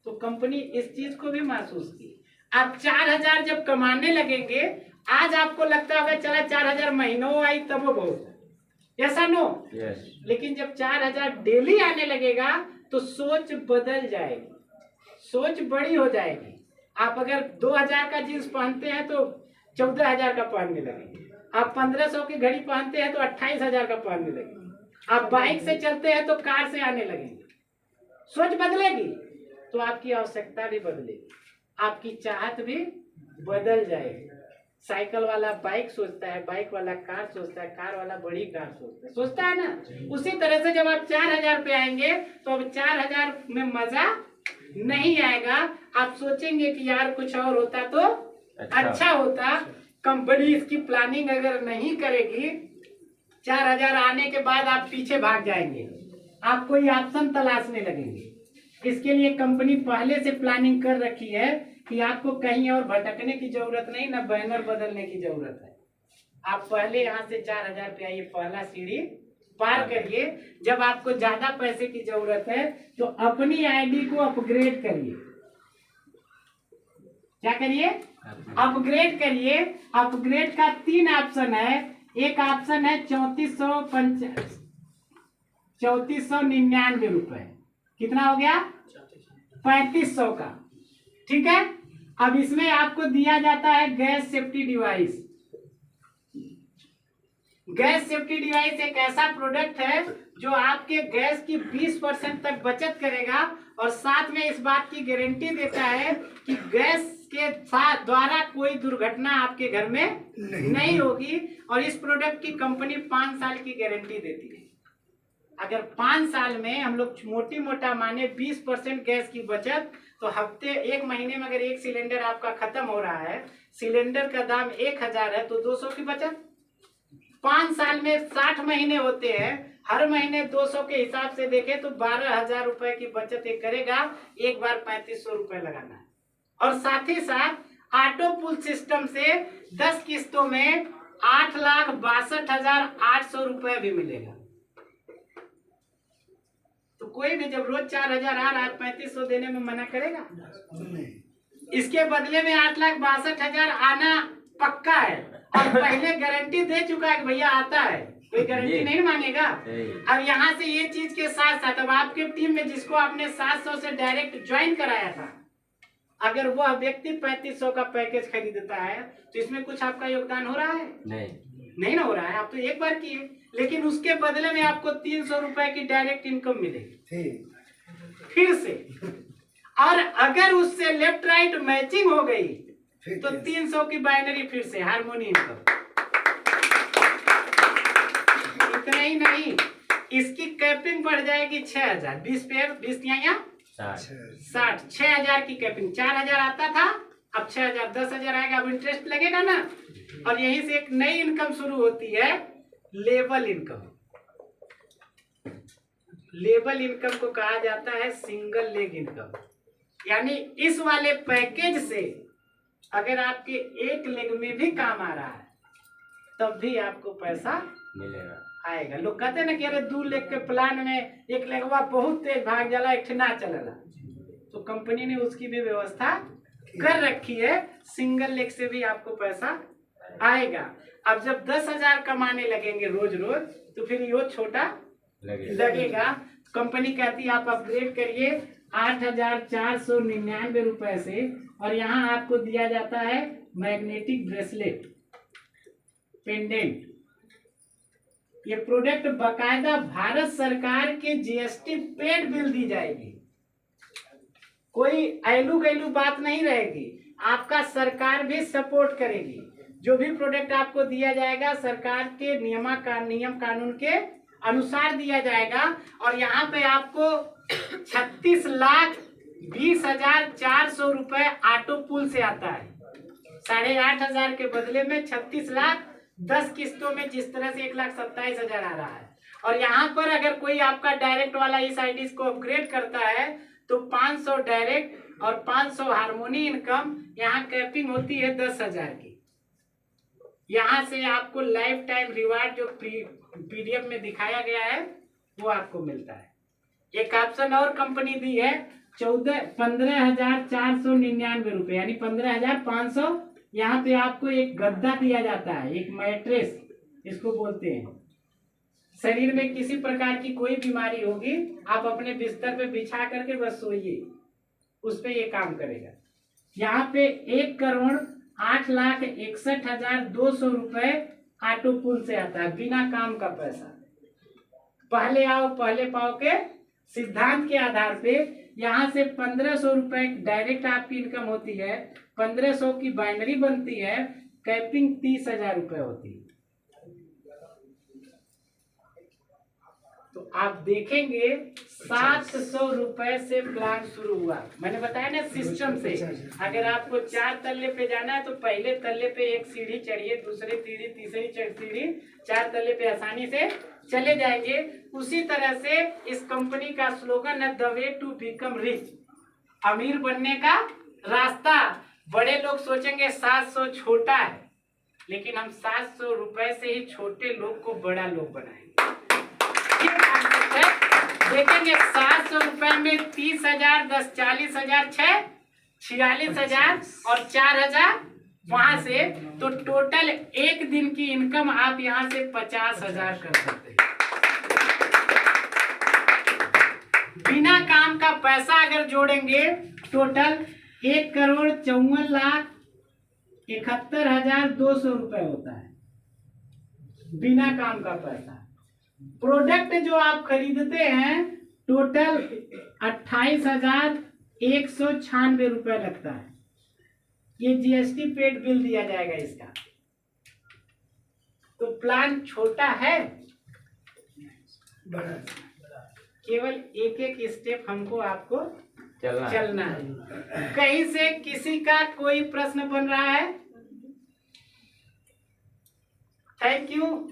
A: तो कंपनी इस चीज को भी महसूस की। आप 4,000 जब कमाने लगेंगे, आज आपको लगता होगा चला 4,000 महीनों आई तब वो बहुत है, ऐसा नो? लेकिन जब 4,000 डेली आने लगेगा तो सोच बदल जाएगी, सोच बड़ी हो जाएगी। आप अगर 2,000 का जींस पहनते हैं तो 14,000 का पहनने लगेंगे। आप 1,500 की घड़ी पहनते हैं तो 28,000 का पहनने लगेंगे। आप बाइक से चलते हैं तो कार से आने लगेंगे। सोच बदलेगी तो आपकी आवश्यकता भी बदलेगी, आपकी चाहत भी बदल जाएगी। साइकिल वाला बाइक सोचता है, बाइक वाला कार सोचता है, कार वाला बड़ी कार सोचता है ना। उसी तरह से जब आप 4,000 पे आएंगे तो अब 4,000 में मजा नहीं आएगा। आप सोचेंगे कि यार कुछ और होता तो अच्छा होता। कंपनी इसकी प्लानिंग अगर नहीं करेगी, 4,000 आने के बाद आप पीछे भाग जाएंगे। आप कोई ऑप्शन तलाशने लगेंगे। इसके लिए कंपनी पहले से प्लानिंग कर रखी है कि आपको कहीं और भटकने की जरूरत नहीं, ना बैनर बदलने की जरूरत है। आप पहले यहाँ से 4000 पे आइए, पहला सीढ़ी पार करिए। जब आपको ज्यादा पैसे की जरूरत है तो अपनी आईडी को अपग्रेड करिए। क्या करिए? अपग्रेड करिए। अपग्रेड का 3 ऑप्शन है। एक ऑप्शन है 3499 रुपए। कितना हो गया? 3500 का। ठीक है। अब इसमें आपको दिया जाता है gas safety device. Gas safety device एक ऐसा प्रोडक्ट है जो आपके गैस की 20% तक बचत करेगा और साथ में इस बात की गारंटी देता है कि गैस के साथ द्वारा कोई दुर्घटना आपके घर में नहीं होगी। और इस प्रोडक्ट की कंपनी 5 साल की गारंटी देती है। अगर 5 साल में हम लोग मोटा माने 20% गैस की बचत, तो हफ्ते 1 महीने में अगर एक सिलेंडर आपका खत्म हो रहा है, सिलेंडर का दाम 1000 है तो 200 की बचत। 5 साल में 60 महीने होते हैं, हर महीने 200 के हिसाब से देखें तो 12000 रुपए की बचत ये करेगा। एक बार 3500 रुपए लगाना है। और साथ ही साथ ऑटो पुल सिस्टम से 10 किस्तों में 8,62,800 रुपए भी मिलेगा। तो कोई भी जब रोज 4000 आ रहा है 3500 देने में मना करेगा? इसके बदले में 8,62,000 आना पक्का है और पहले गारंटी दे चुका है कि भैया आता है, कोई गारंटी नहीं मांगेगा। अब यहाँ से ये चीज के साथ साथ अब आपके टीम में जिसको आपने 700 से डायरेक्ट ज्वाइन कराया था, अगर वह व्यक्ति 3500 का पैकेज खरीदता है तो इसमें कुछ आपका योगदान हो रहा है? नहीं ना हो रहा है। आप तो एक बार किए, लेकिन उसके बदले में आपको 300 रुपए की डायरेक्ट इनकम मिलेगी फिर से। और अगर उससे लेफ्ट राइट मैचिंग हो गई तो 300 की बाइनरी फिर से हार्मोनी इनकम। इतना ही नहीं, इसकी कैपिंग बढ़ जाएगी 6000। 20 पेयर 20 यहाँ 60, 6000 की कैपिंग। 4000 आता था, अब 6000, 10,000 आएगा। अब इंटरेस्ट लगेगा ना। और यहीं से एक नई इनकम शुरू होती है, लेवल इनकम। लेवल इनकम को कहा जाता है सिंगल लेग इनकम। यानी इस वाले पैकेज से अगर आपके एक लेग में भी काम आ रहा है तब भी आपको पैसा मिलेगा, आएगा। लोग कहते हैं ना कि अरे 2 लेग के प्लान में एक लेगवा बहुत तेज भाग जाला, एक ना चलेगा। तो कंपनी ने उसकी भी व्यवस्था कर रखी है, सिंगल लेग से भी आपको पैसा आएगा। अब जब 10,000 कमाने लगेंगे रोज रोज तो फिर ये छोटा लगेगा। कंपनी कहती है आप अपग्रेड करिए 8,499 रुपए से। और यहाँ आपको दिया जाता है मैग्नेटिक ब्रेसलेट पेंडेंट। ये प्रोडक्ट बकायदा भारत सरकार के जीएसटी पेड बिल दी जाएगी। कोई ऐलू गैलू बात नहीं रहेगी। आपका सरकार भी सपोर्ट करेगी। जो भी प्रोडक्ट आपको दिया जाएगा सरकार के नियम कानून के अनुसार दिया जाएगा। और यहाँ पे आपको 36,20,400 रुपए ऑटो पुल से आता है। 8,500 के बदले में 36 लाख 10 किस्तों में जिस तरह से 1,27,000 आ रहा है। और यहाँ पर अगर कोई आपका डायरेक्ट वाला इस आईडी को अपग्रेड करता है तो 500 डायरेक्ट और 500 हार्मोनी इनकम। यहाँ कैपिंग होती है 10,000 की। यहाँ से आपको लाइफ टाइम रिवार्ड जो पीडीएफ में दिखाया गया है वो आपको मिलता है। एक ऑप्शन और कंपनी दी है 15,499 रुपए, यानी 15,500। यहाँ पे आपको एक गद्दा दिया जाता है, एक मैट्रेस इसको बोलते हैं। शरीर में किसी प्रकार की कोई बीमारी होगी, आप अपने बिस्तर पे बिछा करके बस सोइए, उस पे ये काम करेगा। यहाँ पे 1,08,61,200 रुपए ऑटो पुल से आता है, बिना काम का पैसा। पहले आओ पहले पाओ के सिद्धांत के आधार पे यहाँ से 1,500 रुपए डायरेक्ट आपकी इनकम होती है, 1,500 की बाइनरी बनती है, कैपिंग 30,000 रुपए होती है। तो आप देखेंगे 700 रुपए से प्लान शुरू हुआ। मैंने बताया ना सिस्टम से। अगर आपको 4 तल्ले पे जाना है तो पहले तल्ले पे एक सीढ़ी चढ़िए, दूसरी सीढ़ी, तीसरी सीढ़ी, 4 तल्ले पे आसानी से चले जाएंगे। उसी तरह से इस कंपनी का स्लोगन है the way to become rich, अमीर बनने का रास्ता। बड़े लोग सोचेंगे 700 छोटा है, लेकिन हम 700 रुपए से ही छोटे लोग को बड़ा लोग बनाएंगे। देखेंगे 700 रुपए में 30,000, 10, 40,000, 46,000 और 4,000 वहां से, तो टोटल एक दिन की इनकम आप यहां से 50,000 कर सकते हैं। बिना काम का पैसा अगर जोड़ेंगे टोटल 1,54,71,200 रुपए होता है बिना काम का पैसा। प्रोडक्ट जो आप खरीदते हैं टोटल 28,196 रुपए लगता है। ये जीएसटी पेड बिल दिया जाएगा इसका। तो प्लान छोटा है,
D: बड़ा
A: केवल एक एक स्टेप हमको आपको
C: चलना
A: है। कहीं से किसी का कोई प्रश्न बन रहा है? Thank you.